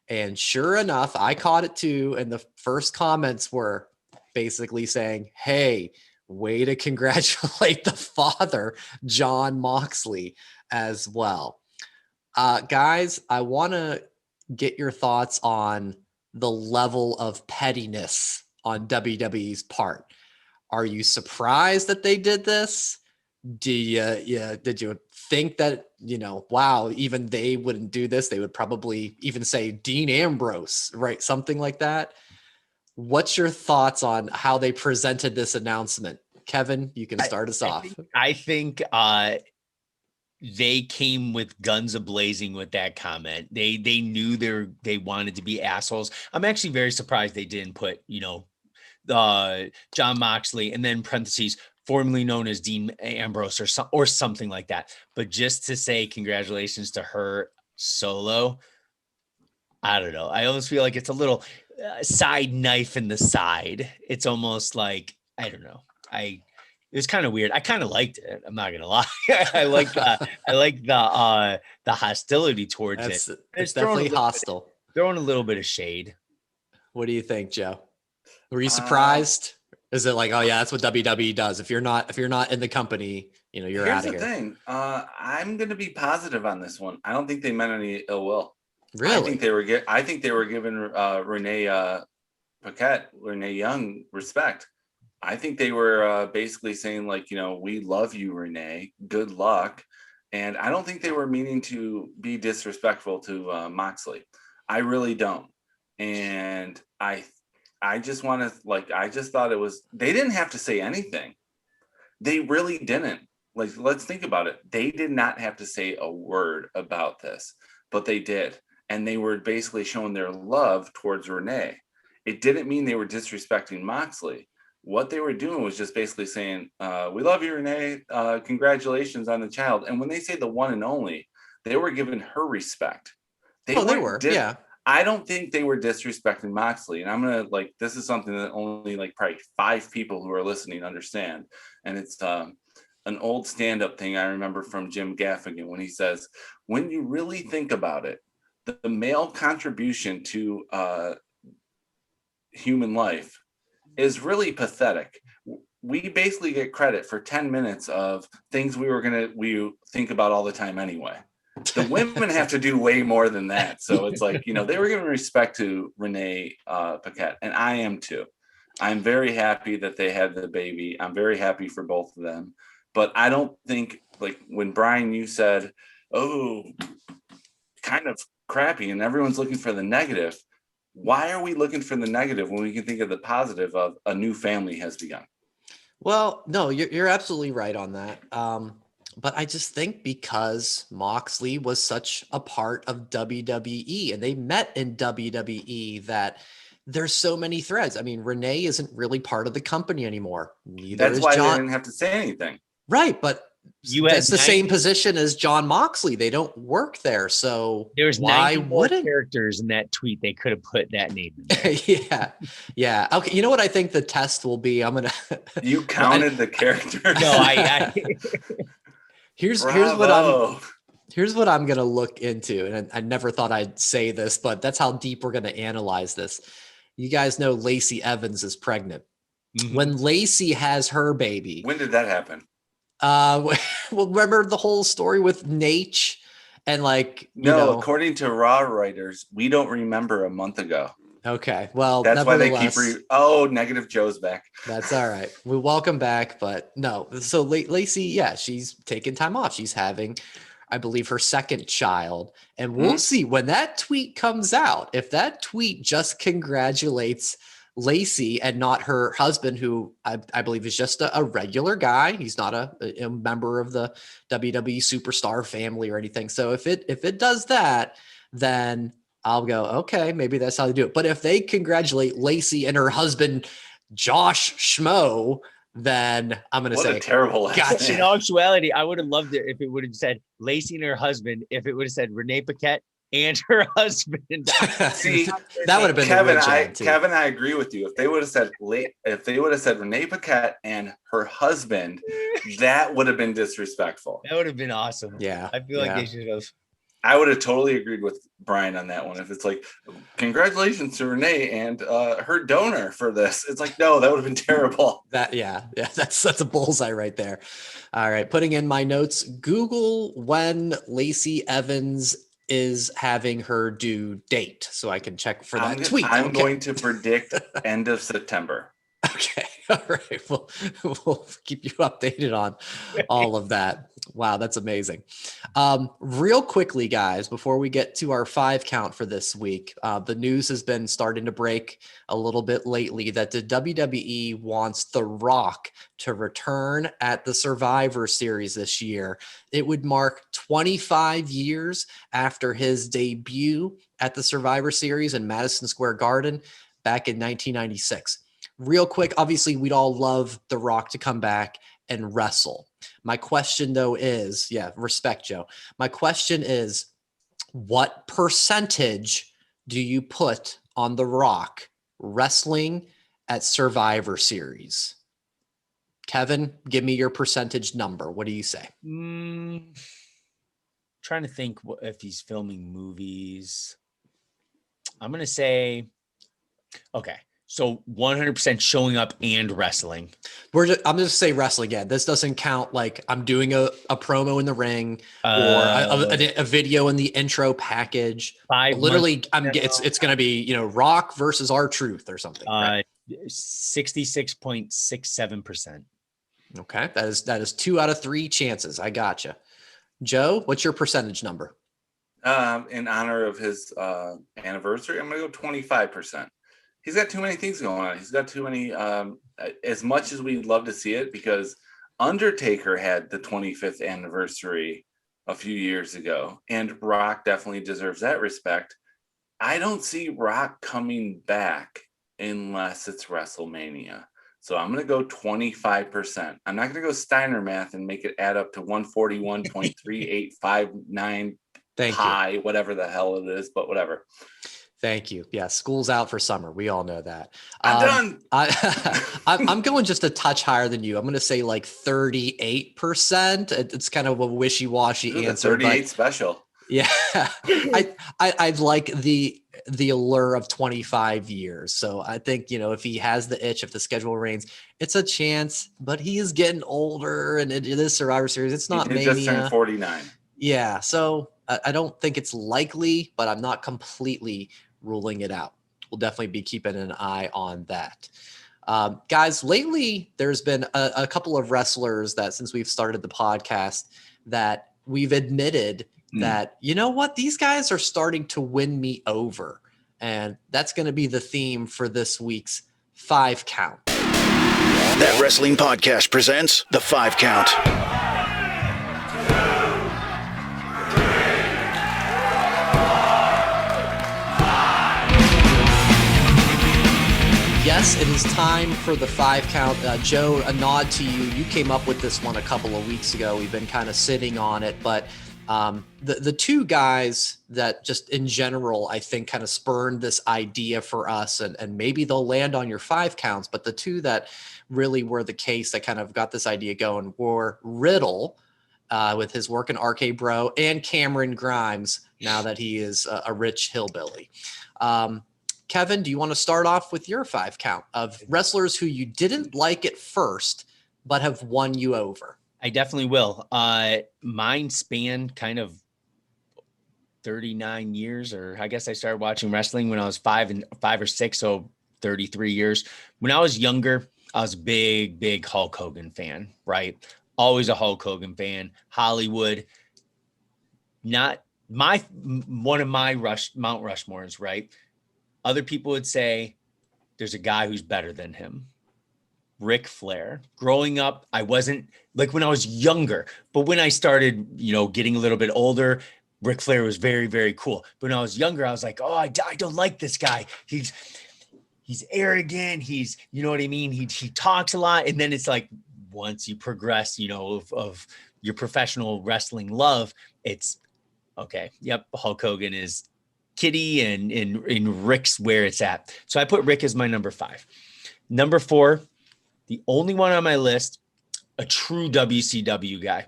And sure enough, I caught it too. And the first comments were basically saying, hey, way to congratulate the father, Jon Moxley, as well. Guys, I want to get your thoughts on the level of pettiness on WWE's part. Are you surprised that they did this? Did you think that, wow, even they wouldn't do this? They would probably even say Dean Ambrose, right? Something like that. What's your thoughts on how they presented this announcement? Kevin, you can start us off. I think they came with guns a-blazing with that comment. They knew they wanted to be assholes. I'm actually very surprised they didn't put, Jon Moxley and then parentheses, formerly known as Dean Ambrose or something like that. But just to say congratulations to her solo, I don't know. I almost feel like it's a little side knife in the side. It's almost like, I don't know. It was kind of weird. I kind of liked it. I'm not gonna lie. I like the hostility towards it. It's definitely hostile. Throwing a little bit of shade. What do you think, Joe? Were you surprised? Is it like, oh yeah, that's what WWE does? If you're not in the company, you're out of here. Here's the thing. I'm going to be positive on this one. I don't think they meant any ill will. Really? I think they were giving Renee Paquette, Renee Young, respect. I think they were basically saying like, we love you, Renee. Good luck. And I don't think they were meaning to be disrespectful to Moxley. I really don't. And I just want to I just thought they didn't have to say anything. They really didn't. Let's think about it. They did not have to say a word about this, but they did. And they were basically showing their love towards Renee. It didn't mean they were disrespecting Moxley. What they were doing was just basically saying, we love you, Renee. Congratulations on the child. And when they say the one and only, they were giving her respect. They were, yeah. I don't think they were disrespecting Moxley. And I'm going to this is something that only probably 5 people who are listening understand. And it's an old stand-up thing I remember from Jim Gaffigan when he says, when you really think about it, the male contribution to human life is really pathetic. We basically get credit for 10 minutes of things we think about all the time anyway. The women have to do way more than that. So it's they were giving respect to Renee Paquette, and I am too. I'm very happy that they had the baby. I'm very happy for both of them. But I don't think, when Brian, you said, oh, kind of crappy, and everyone's looking for the negative. Why are we looking for the negative when we can think of the positive of a new family has begun? Well, no, you're absolutely right on that. But I just think because Moxley was such a part of WWE and they met in WWE that there's so many threads. I mean, Renee isn't really part of the company anymore. That's why John. They didn't have to say anything. Right, but that's the same position as John Moxley. They don't work there, so there's why wouldn't characters in that tweet? They could have put that name in there. yeah. Okay, you know what I think the test will be? I'm gonna. You counted the characters. No, I here's what I'm gonna look into, and I never thought I'd say this, but that's how deep we're gonna analyze this. You guys know Lacey Evans is pregnant. Mm-hmm. When Lacey has her baby, when did that happen? Well, remember the whole story with Nate and according to Raw writers, we don't remember a month ago. Okay, well, that's why they keep Negative Joe's back. That's all right. We welcome back, but no. So Lacey, she's taking time off. She's having, I believe, her second child, and we'll see when that tweet comes out. If that tweet just congratulates Lacey and not her husband, who I believe is just a regular guy. He's not a member of the WWE superstar family or anything. So if it does that, then I'll go, okay, maybe that's how they do it. But if they congratulate Lacey and her husband, Josh Schmo, then I'm going to say, what a terrible gotcha. In actuality, I would have loved it if it would have said Lacey and her husband, if it would have said Renee Paquette and her husband. See, that would have been Kevin. I agree with you. If they would have said Renee Paquette and her husband, that would have been disrespectful. That would have been awesome. Yeah, I feel like they should have. I would have totally agreed with Brian on that one. If it's congratulations to Renee and her donor for this, it's no, that would have been terrible. That's a bullseye right there. All right, putting in my notes. Google when Lacey Evans is having her due date so I can check for that tweet. I'm going to predict end of September. Okay. All right. We'll keep you updated on all of that. Wow, that's amazing. Real quickly, guys, before we get to our 5 count for this week, the news has been starting to break a little bit lately that the WWE wants The Rock to return at the Survivor Series this year. It would mark 25 years after his debut at the Survivor Series in Madison Square Garden back in 1996. Real quick, obviously, we'd all love The Rock to come back and wrestle. My question, though, is, respect, Joe. My question is, what percentage do you put on The Rock wrestling at Survivor Series? Kevin, give me your percentage number. What do you say? Trying to think if he's filming movies. I'm going to say, okay. So 100% showing up and wrestling. I'm just say wrestling again. This doesn't count I'm doing a promo in the ring or a video in the intro package. Literally, it's going to be Rock versus R-Truth or something. 66.67%. Okay, that is 2 out of 3 chances. I gotcha. Joe, what's your percentage number? In honor of his anniversary, I'm going to go 25%. he's got too many things going on. He's got too many, as much as we'd love to see it, because Undertaker had the 25th anniversary a few years ago, and Rock definitely deserves that respect. I don't see Rock coming back unless it's WrestleMania. So I'm going to go 25%. I'm not going to go Steiner math and make it add up to 141.3859 pi, whatever the hell it is, but whatever. Thank you. Yeah, school's out for summer. We all know that. I'm done. I'm going just a touch higher than you. I'm going to say like 38%. It's kind of a wishy-washy answer. 38 special. Yeah, I'd like the allure of 25 years. So I think, if he has the itch, if the schedule reigns, it's a chance, but he is getting older, and it is Survivor Series. It's not Mania. He just turned 49. Yeah, so I don't think it's likely, but I'm not completely ruling it out. We'll definitely be keeping an eye on that. Guys, lately there's been a couple of wrestlers that, since we've started the podcast, that we've admitted that, you know what, these guys are starting to win me over. And that's going to be the theme for this week's 5 Count. That Wrestling Podcast presents the 5 Count. Yes, it is time for the 5 Count. Joe, a nod to you. You came up with this one a couple of weeks ago. We've been kind of sitting on it, but the two guys that just in general, I think, kind of spurned this idea for us, and maybe they'll land on your 5 counts, but the two that really were the case that kind of got this idea going were Riddle with his work in RK Bro, and Cameron Grimes, now that he is a rich hillbilly. Kevin, do you want to start off with your 5 count of wrestlers who you didn't like at first, but have won you over? I definitely will. Mine spanned kind of 39 years, or I guess I started watching wrestling when I was 5 or 6. So 33 years. When I was younger, I was a big Hulk Hogan fan, right? Always a Hulk Hogan fan. Hollywood, not one of my Mount Rushmores, right? Other people would say there's a guy who's better than him. Ric Flair. Growing up, I wasn't like when I was younger, but when I started, getting a little bit older, Ric Flair was very, very cool. But when I was younger, I was like, oh, I don't like this guy. He's arrogant. He's, you know what I mean? He talks a lot. And then it's like, once you progress, of your professional wrestling love, it's okay. Yep. Hulk Hogan is Kitty, and Rick's where it's at. So I put Rick as my number 5. Number 4, the only one on my list, a true WCW guy.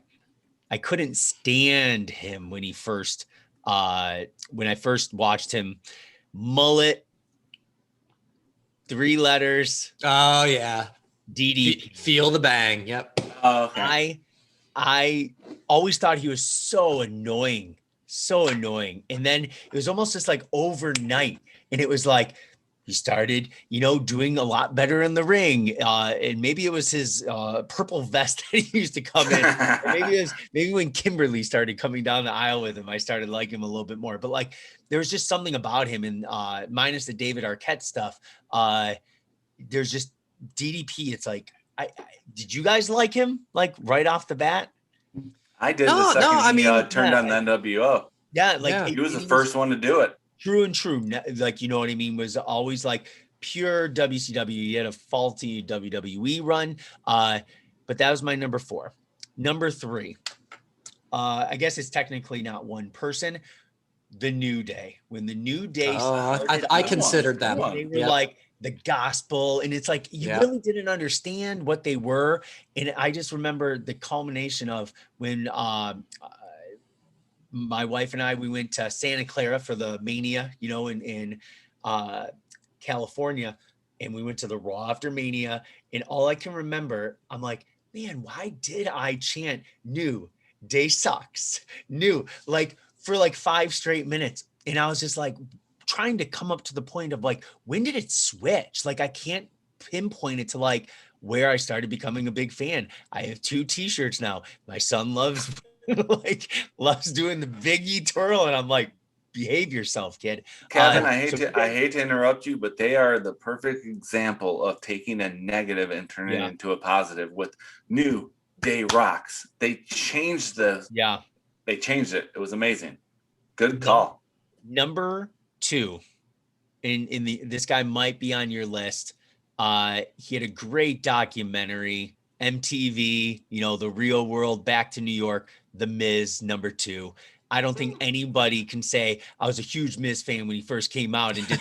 I couldn't stand him when I first watched him. Mullet, 3 letters. Oh yeah. DDP. Feel the bang. Yep. Okay. I always thought he was so annoying. And then it was almost just like overnight. And it was like, he started, doing a lot better in the ring. And maybe it was his purple vest that he used to come in. Or maybe when Kimberly started coming down the aisle with him, I started liking him a little bit more. But like, there was just something about him, and minus the David Arquette stuff. There's just DDP. It's like, did you guys like him like right off the bat? I did the second he turned on the NWO. Yeah, he was the first one to do it. True and true. Like, you know what I mean? Was always like pure WCW. He had a faulty WWE run. But that was my number 4. Number 3. I guess it's technically not one person. The New Day. When the New Day started, I considered them. They were like the gospel, and it's like you really didn't understand what they were. And I just remember the culmination of when my wife and I, we went to Santa Clara for the Mania, in California, and we went to the Raw after Mania. And all I can remember, I'm like, man, why did I chant New Day sucks? New, like for like 5 straight minutes. And I was just like trying to come up to the point of like, when did it switch? Like, I can't pinpoint it to like where I started becoming a big fan. I have 2 t-shirts now. My son loves loves doing the Biggie twirl, and I'm like, behave yourself, kid. Kevin, I hate to interrupt you, but they are the perfect example of taking a negative and turning it into a positive with New Day Rocks. They changed they changed it. It was amazing. Good call. Number 2, this guy might be on your list. He had a great documentary, MTV, The Real World, Back to New York, The Miz, number 2. I don't think anybody can say I was a huge Miz fan when he first came out and did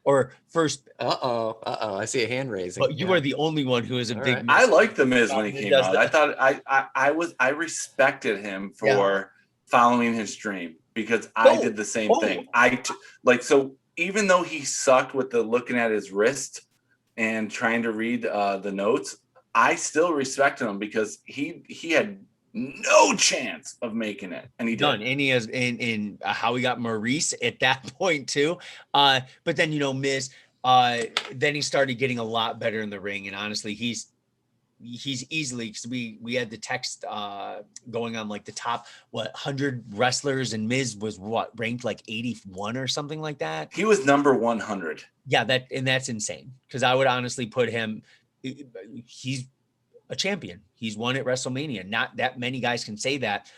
or first. I see a hand raising. But you are the only one who is a big. Right. Miz I liked the Miz when he came out. that. I thought I respected him for following his dream because I did the same thing. So even though he sucked with the looking at his wrist and trying to read the notes, I still respected him because he had no chance of making it, and he did. And he has in how he got Maurice at that point too. But then Miz, then he started getting a lot better in the ring, and honestly, he's easily, because we had the text going on like the top 100 wrestlers, and Miz was ranked like 81 or something like that. He was number 100. Yeah, that's insane, because I would honestly put him. He's a champion. He's won at WrestleMania. Not that many guys can say that.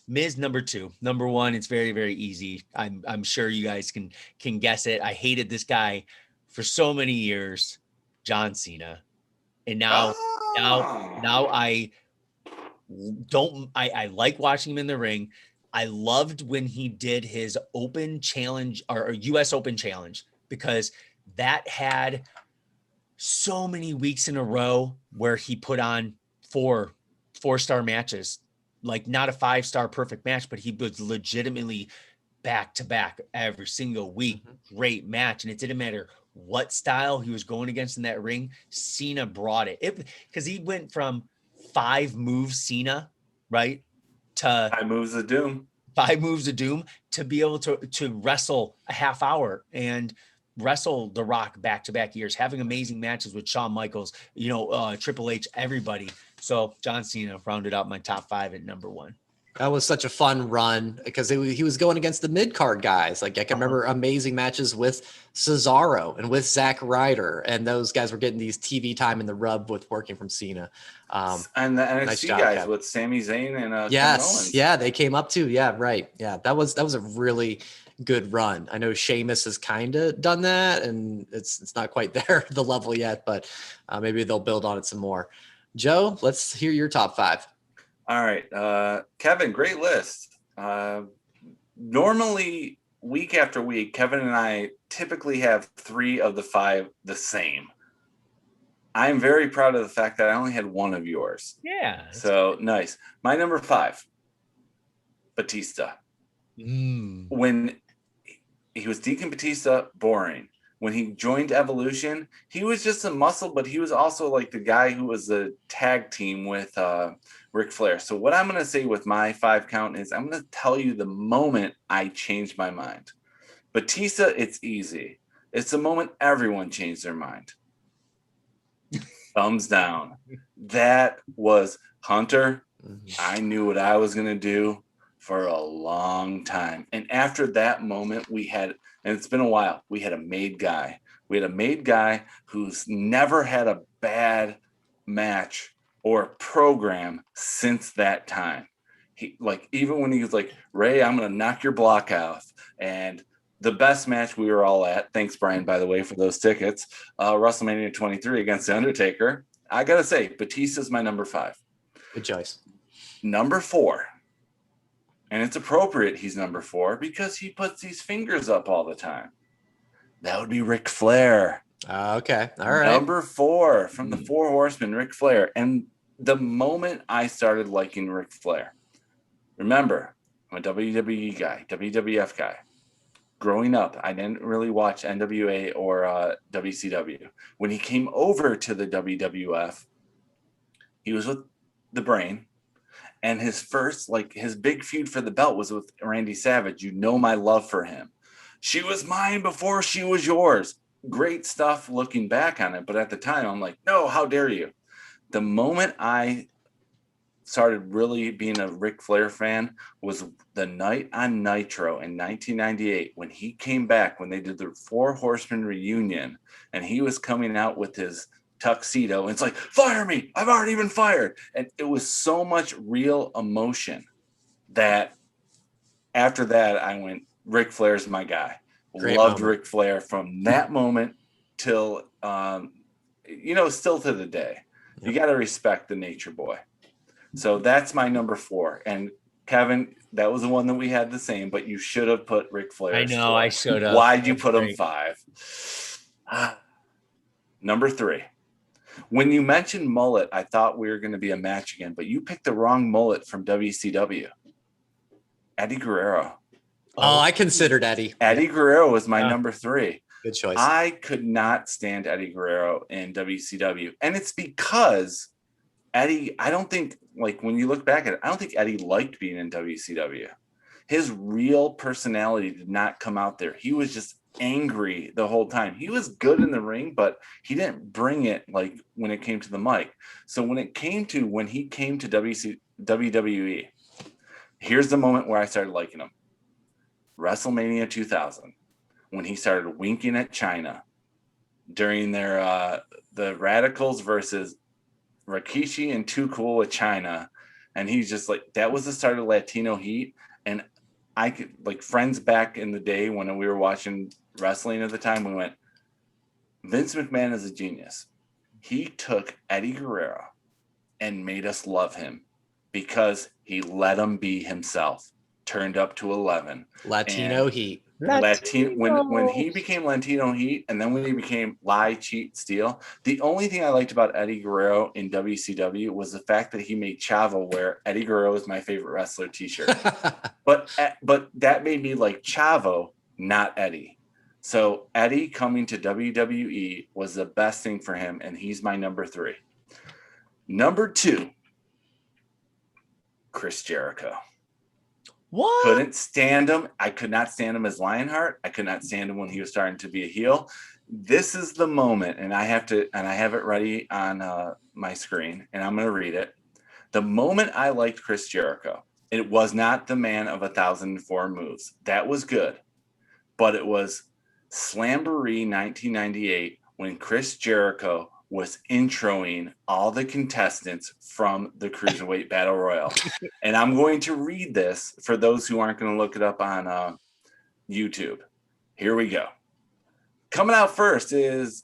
Miz, number 2. Number 1, it's very, very easy. I'm sure you guys can guess it. I hated this guy for so many years, John Cena. And now I like watching him in the ring. I loved when he did his open challenge or US Open challenge, because that had so many weeks in a row where he put on 4-star matches, like not a 5-star perfect match, but he was legitimately back to back every single week. Great match. And it didn't matter what style he was going against in that ring. Cena brought it because he went from 5 moves Cena, right, to 5 moves of doom. 5 moves of doom, to be able to wrestle a half hour and wrestle The Rock back-to-back years, having amazing matches with Shawn Michaels, Triple H, everybody. So John Cena rounded out my top 5 at number 1. That was such a fun run because he was going against the mid-card guys. Like I can remember amazing matches with Cesaro and with Zack Ryder, and those guys were getting these TV time in the rub with working from Cena. And the NXT nice job, guys Kevin. with Sami Zayn and yes, yeah, they came up too. Yeah, right. Yeah, that was a really good run. I know Sheamus has kind of done that, and it's not quite there the level yet, but maybe they'll build on it some more. Joe, let's hear your top 5. All right, Kevin, great list. Normally, week after week, Kevin and I typically have 3 of the 5 the same. I'm very proud of the fact that I only had 1 of yours. Yeah. So nice. My number 5, Batista. When he was Deacon Batista, boring. When he joined Evolution, he was just a muscle, but he was also like the guy who was a tag team with Ric Flair. So what I'm going to say with my 5 count is I'm going to tell you the moment I changed my mind. Batista, it's easy. It's the moment everyone changed their mind. Thumbs down. That was Hunter. I knew what I was going to do for a long time. And after that moment, we had, and it's been a while, we had a made guy. We had a made guy who's never had a bad match or program since that time. He, like, even when he was like, Ray, I'm going to knock your block out. And the best match we were all at, thanks, Brian, by the way, for those tickets, WrestleMania 23 against The Undertaker. I got to say, Batista's my number 5. Good choice. Number 4. And it's appropriate he's number 4 because he puts these fingers up all the time. That would be Ric Flair. Okay. All right. Number 4 from the 4 Horsemen, Ric Flair. And the moment I started liking Ric Flair, remember, I'm a WWE guy, WWF guy. Growing up, I didn't really watch NWA or WCW. When he came over to the WWF, he was with the Brain. And his first, like, his big feud for the belt was with Randy Savage. You know my love for him. She was mine before she was yours. Great stuff looking back on it. But at the time, I'm like, no, how dare you? The moment I started really being a Ric Flair fan was the night on Nitro in 1998 when he came back, when they did the Four Horsemen reunion, and he was coming out with his tuxedo. And it's like, fire me. I've already been fired. And it was so much real emotion that after that, I went, Ric Flair's my guy. Great Loved moment. Ric Flair from that moment till, still to the day. Yep. You got to respect the Nature Boy. So that's my number 4. And Kevin, that was the one that we had the same, but you should have put Ric Flair. I know, I should have. Why'd you put him 5? Number 3. When you mentioned mullet, I thought we were going to be a match again, but you picked the wrong mullet from WCW. Eddie Guerrero. Oh, I considered Eddie. Eddie Guerrero was my number 3. Good choice. I could not stand Eddie Guerrero in WCW. And it's because Eddie, I don't think, like, when you look back at it, I don't think Eddie liked being in WCW. His real personality did not come out there. He was just angry the whole time. He was good in the ring, but he didn't bring it like when it came to the mic. So when he came to WWE, here's the moment where I started liking him. WrestleMania 2000, when he started winking at China during their the Radicals versus Rikishi and Too Cool with China. And he's just like, that was the start of Latino heat. And I could, like, friends back in the day when we were watching wrestling at the time, we went, Vince McMahon is a genius. He took Eddie Guerrero and made us love him because he let him be himself, turned up to 11. Latino heat. When he became Latino Heat, and then when he became Lie, Cheat, Steal, the only thing I liked about Eddie Guerrero in WCW was the fact that he made Chavo wear Eddie Guerrero is my favorite wrestler t-shirt. but that made me like Chavo, not Eddie. So Eddie coming to WWE was the best thing for him, and he's my number 3. Number 2, Chris Jericho. What? Couldn't stand him. I could not stand him as Lionheart. I could not stand him when he was starting to be a heel. This is the moment, and I have it ready on my screen, and I'm going to read it. The moment I liked Chris Jericho, it was not the Man of 1,004 Moves. That was good, but it was Slamboree 1998 when Chris Jericho was introing all the contestants from the Cruiserweight Battle Royal. And I'm going to read this for those who aren't going to look it up on YouTube. Here we go. Coming out first is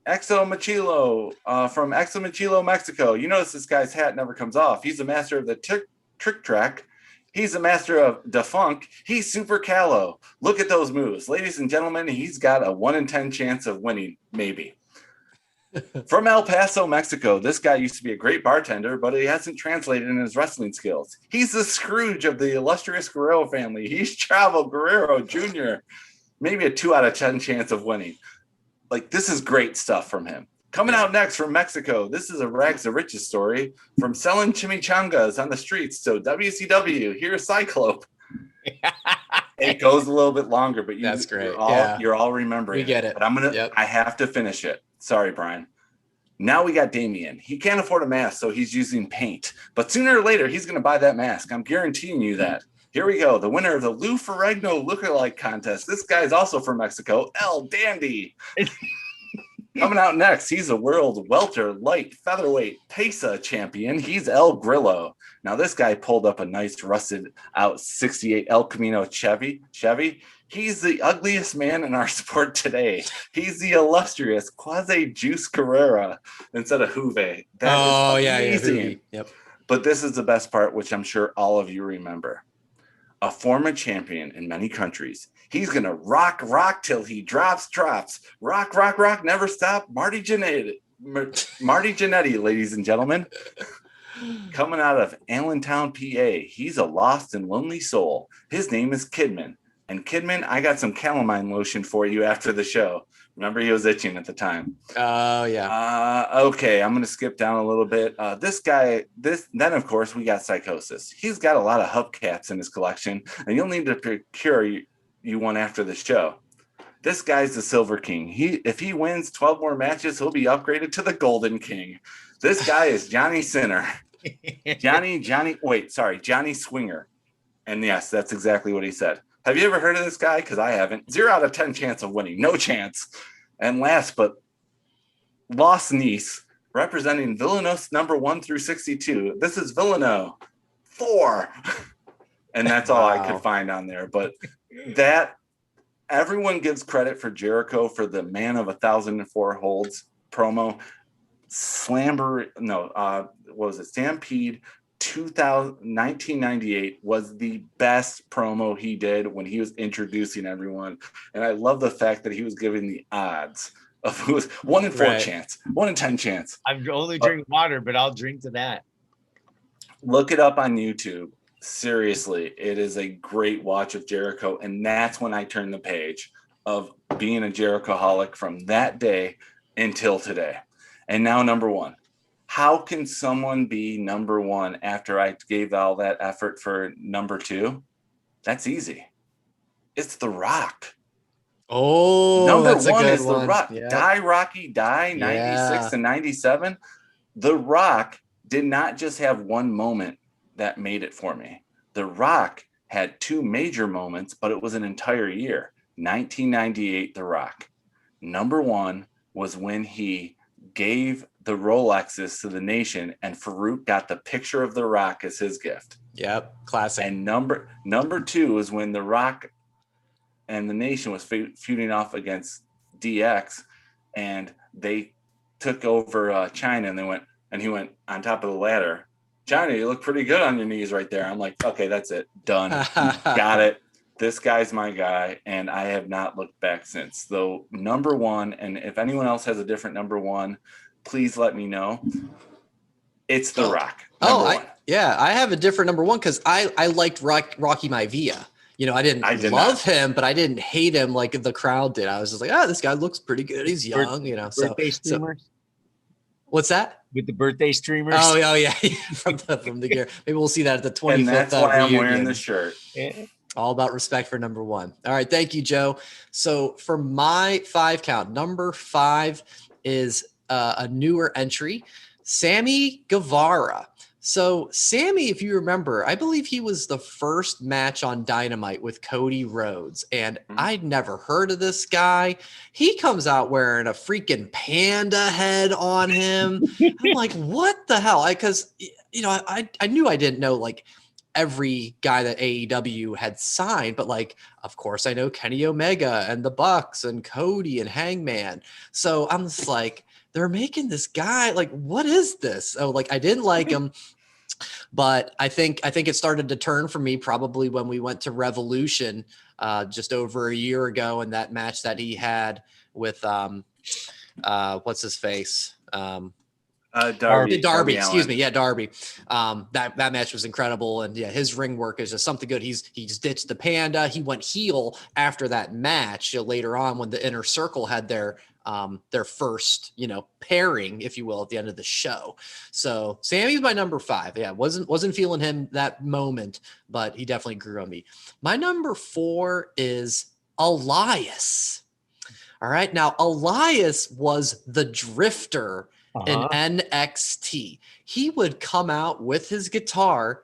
Exo Machilo from Exo Machilo, Mexico. You notice this guy's hat never comes off. He's a master of the trick track. He's a master of defunk. He's super callow. Look at those moves. Ladies and gentlemen, he's got a 1 in 10 chance of winning, maybe. From El Paso, Mexico, this guy used to be a great bartender, but he hasn't translated in his wrestling skills. He's the Scrooge of the illustrious Guerrero family. He's Chavo Guerrero Jr. Maybe a 2 out of 10 chance of winning. Like, this is great stuff from him. Coming out next from Mexico, this is a rags to riches story from selling chimichangas on the streets. So WCW, here's Cyclope. It goes a little bit longer, but that's great. You're all remembering. We get it. But I have to finish it. Sorry, Brian. Now we got Damien. He can't afford a mask, so he's using paint. But sooner or later, he's going to buy that mask. I'm guaranteeing you that. Here we go. The winner of the Lou Ferrigno lookalike contest. This guy is also from Mexico. El Dandy. Coming out next, he's a world welter, light, featherweight, pesa champion. He's El Grillo. Now, this guy pulled up a nice rusted out 68 El Camino Chevy. He's the ugliest man in our sport today. He's the illustrious Quasi Juice Carrera instead of Juve. That is amazing. Yep. But this is the best part, which I'm sure all of you remember. A former champion in many countries. He's going to rock till he drops. Rock, never stop. Marty Jannetty, ladies and gentlemen. Coming out of Allentown, PA. He's a lost and lonely soul. His name is Kidman. And Kidman, I got some calamine lotion for you after the show. Remember, he was itching at the time. Oh, yeah. Okay, I'm going to skip down a little bit. Then, of course, we got Psychosis. He's got a lot of hubcaps in his collection, and you'll need to procure you one after the show. This guy's the Silver King. If he wins 12 more matches, he'll be upgraded to the Golden King. This guy is Johnny Sinner. Johnny Swinger. And yes, that's exactly what he said. Have you ever heard of this guy? Because I haven't. 0 out of 10 chance of winning. No chance. And last but Los Nice, representing Villanos number 1 through 62. This is Villano 4. And that's all I could find on there. But that everyone gives credit for Jericho for the Man of 1,004 Holds promo. Stampede 1998 was the best promo he did when he was introducing everyone. And I love the fact that he was giving the odds of who was 1 in 4 chance, 1 in 10 chance. I'm only drinking water, but I'll drink to that. Look it up on YouTube. Seriously, it is a great watch of Jericho. And that's when I turned the page of being a Jericho-holic from that day until today. And now number 1. How can someone be number 1 after I gave all that effort for number 2? That's easy. It's The Rock. Oh, number that's 1 a good is one. The Rock. Yep. Die Rocky Die, 96 and 97. The Rock did not just have one moment that made it for me. The Rock had 2 major moments, but it was an entire year. 1998, The Rock. Number 1 was when he gave the Rolexes to the nation, and Farouk got the picture of The Rock as his gift. Yep, classic. And number 2 is when The Rock and the nation was feuding off against DX, and they took over China, and he went on top of the ladder. China, you look pretty good on your knees right there. I'm like, okay, that's it. Done. Got it. This guy's my guy, and I have not looked back since. Though number 1, and if anyone else has a different number 1, please let me know. It's The Rock. I have a different number 1 because I liked Rocky Maivia. You know, I didn't love him, but I didn't hate him like the crowd did. I was just like, this guy looks pretty good. He's young, you know. Birthday streamers. What's that? With the birthday streamers. Oh yeah, from the gear. Maybe we'll see that at the 25th. And that's why I'm reunion. wearing the shirt. Yeah. All about respect for number 1. All right, thank you, Joe. So for my 5 count, number 5 is a newer entry, Sammy Guevara. So Sammy, if you remember, I believe he was the first match on Dynamite with Cody Rhodes, and I'd never heard of this guy. He comes out wearing a freaking panda head on him. I'm like, what the hell? Because you know, I knew I didn't know like every guy that AEW had signed, but like, of course I know Kenny Omega and the Bucks and Cody and Hangman. So I'm just like, they're making this guy, like, what is this? Oh, like, I didn't like him, but I think it started to turn for me probably when we went to Revolution just over a year ago, and that match that he had with what's his face? Darby, excuse me. Yeah, Darby. That match was incredible. And yeah, his ring work is just something good. He's ditched the panda. He went heel after that match, later on when the Inner Circle had their first, pairing, if you will, at the end of the show. So Sammy's my number 5. Yeah, wasn't feeling him that moment, but he definitely grew on me. My number 4 is Elias. All right. Now, Elias was the Drifter in NXT. He would come out with his guitar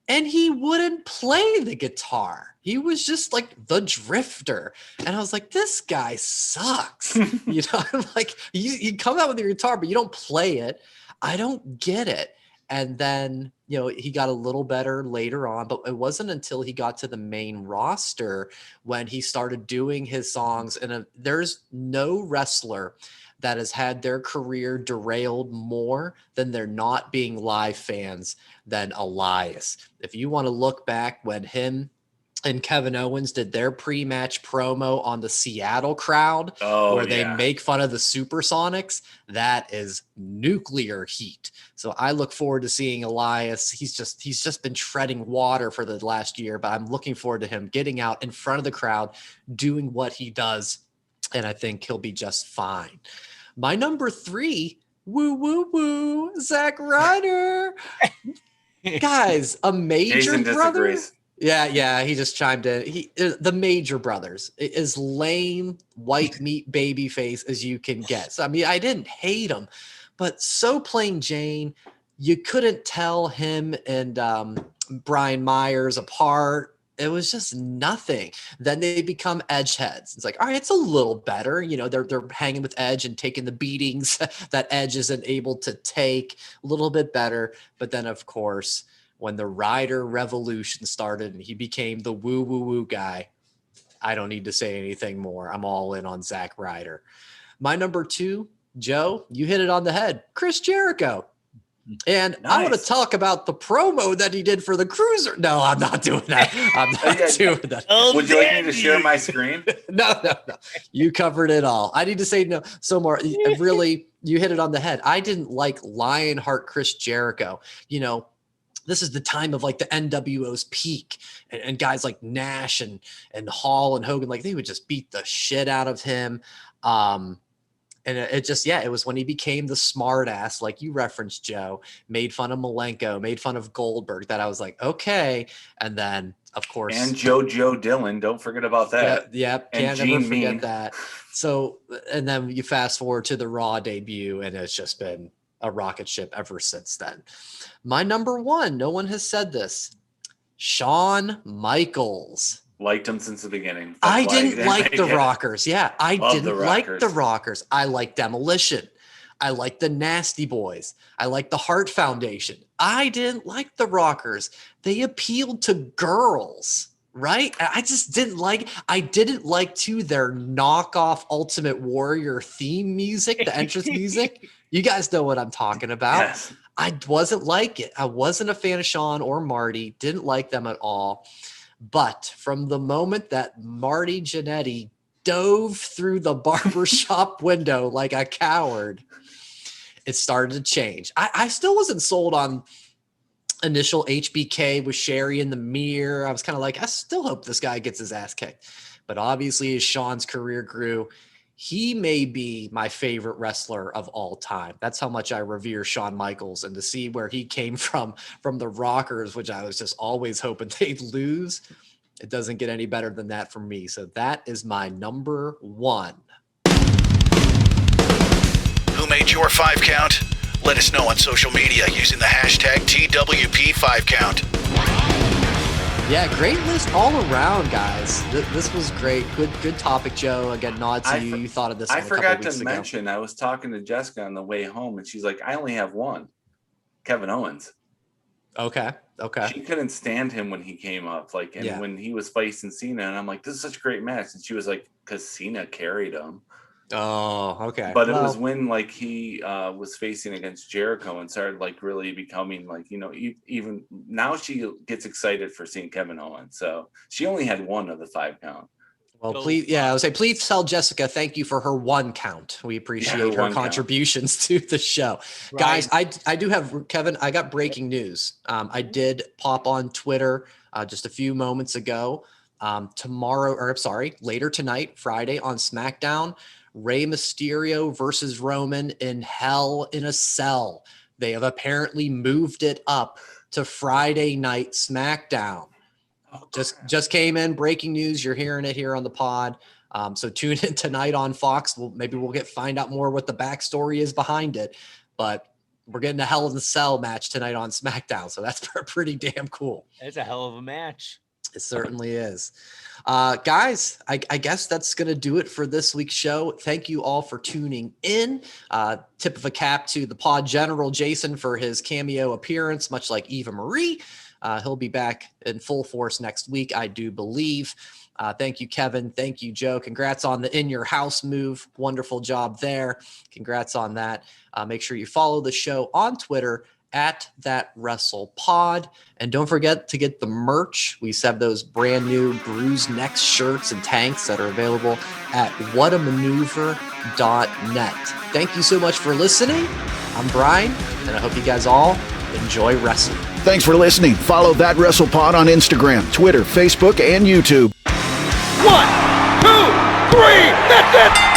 and he wouldn't play the guitar. He was just like the Drifter. And I was like, this guy sucks. I'm like, you come out with your guitar, but you don't play it. I don't get it. And then, he got a little better later on, but it wasn't until he got to the main roster when he started doing his songs. And there's no wrestler that has had their career derailed more than there not being live fans than Elias. If you want to look back when him and Kevin Owens did their pre-match promo on the Seattle crowd, where they make fun of the Supersonics, that is nuclear heat. So I look forward to seeing Elias. He's just been treading water for the last year, but I'm looking forward to him getting out in front of the crowd, doing what he does, and I think he'll be just fine. My number 3, Zack Ryder. Guys, a major Jason brother. Disagrees. Yeah, he just chimed in. The Major Brothers, as lame white meat baby face as you can get. So I mean, I didn't hate him, but so plain Jane, you couldn't tell him and Brian Myers apart. It was just nothing. Then they become edge heads. It's like, all right, it's a little better. You know, they're hanging with Edge and taking the beatings that Edge isn't able to take. A little bit better. But then, of course, when the Ryder revolution started and he became the woo guy, I don't need to say anything more. I'm all in on Zack Ryder. My number 2, Joe, you hit it on the head. Chris Jericho. And nice. I want to talk about the promo that he did for the Cruiser. No, I'm not doing that. I'm not doing that. Would you like me to share my screen? No. You covered it all. I need to say no. So more, really, you hit it on the head. I didn't like Lionheart Chris Jericho. You know, this is the time of like the NWO's peak, and guys like Nash and Hall and Hogan, like they would just beat the shit out of him. And it just, it was when he became the smart ass, like you referenced, Joe, made fun of Malenko, made fun of Goldberg, that I was like, okay. And then, of course. And Joe Dillon, don't forget about that. Yep, can't ever forget that. So, and then you fast forward to the Raw debut, and it's just been a rocket ship ever since then. My number 1, no one has said this, Shawn Michaels. Liked him since the beginning. I didn't like the Rockers. Yeah, I didn't like the Rockers. I like Demolition. I like the Nasty Boys. I like the Hart Foundation. I didn't like the Rockers. They appealed to girls, right? I just didn't like. I didn't like too their knockoff Ultimate Warrior theme music, the entrance music. You guys know what I'm talking about. Yes. I wasn't like it. I wasn't a fan of Shawn or Marty. Didn't like them at all. But from the moment that Marty Jannetty dove through the barbershop window like a coward, it started to change. I still wasn't sold on initial HBK with Sherry in the mirror. I was kind of like, I still hope this guy gets his ass kicked. But obviously, as Shawn's career grew, he may be my favorite wrestler of all time. That's how much I revere Shawn Michaels, and to see where he came from the Rockers, which I was just always hoping they'd lose. It doesn't get any better than that for me. So that is my number 1. Who made your 5 count? Let us know on social media using the hashtag TWP5count. Yeah, great list all around, guys. This was great. Good topic, Joe. Again, nod to you. You thought of this one I a couple forgot weeks to ago. mention, I was talking to Jessica on the way home, and she's like, I only have one. Kevin Owens. Okay. She couldn't stand him when he came up, like, and when he was facing Cena, and I'm like, this is such a great match. And she was like, because Cena carried him. Oh, okay. But it was when like he was facing against Jericho and started like really becoming like, you know, even now she gets excited for seeing Kevin Owens. So she only had one of the 5 count. Well, please, I would say, please tell Jessica thank you for her 1 count. We appreciate her contributions to the show. Right. Guys, I do have, Kevin, I got breaking news. I did pop on Twitter just a few moments ago. Later tonight, Friday on SmackDown, Rey Mysterio versus Roman in Hell in a Cell. They have apparently moved it up to Friday night SmackDown. Just came in, breaking news. You're hearing it here on the pod. So tune in tonight on Fox. Maybe we'll find out more what the backstory is behind it. But we're getting a Hell in a Cell match tonight on SmackDown. So that's pretty damn cool. It's a hell of a match. It certainly is. Guys, I guess that's going to do it for this week's show. Thank you all for tuning in. Tip of a cap to the pod general, Jason, for his cameo appearance, much like Eva Marie. He'll be back in full force next week, I do believe. Thank you, Kevin. Thank you, Joe. Congrats on the In Your House move. Wonderful job there. Congrats on that. Make sure you follow the show on Twitter at thatwrestlepod. And don't forget to get the merch. We have those brand new Bruised Necks shirts and tanks that are available at whatamaneuver.net. Thank you so much for listening. I'm Brian, and I hope you guys all enjoy wrestling. Thanks for listening. Follow That WrestlePod on Instagram, Twitter, Facebook, and YouTube. 1, 2, 3, that's it!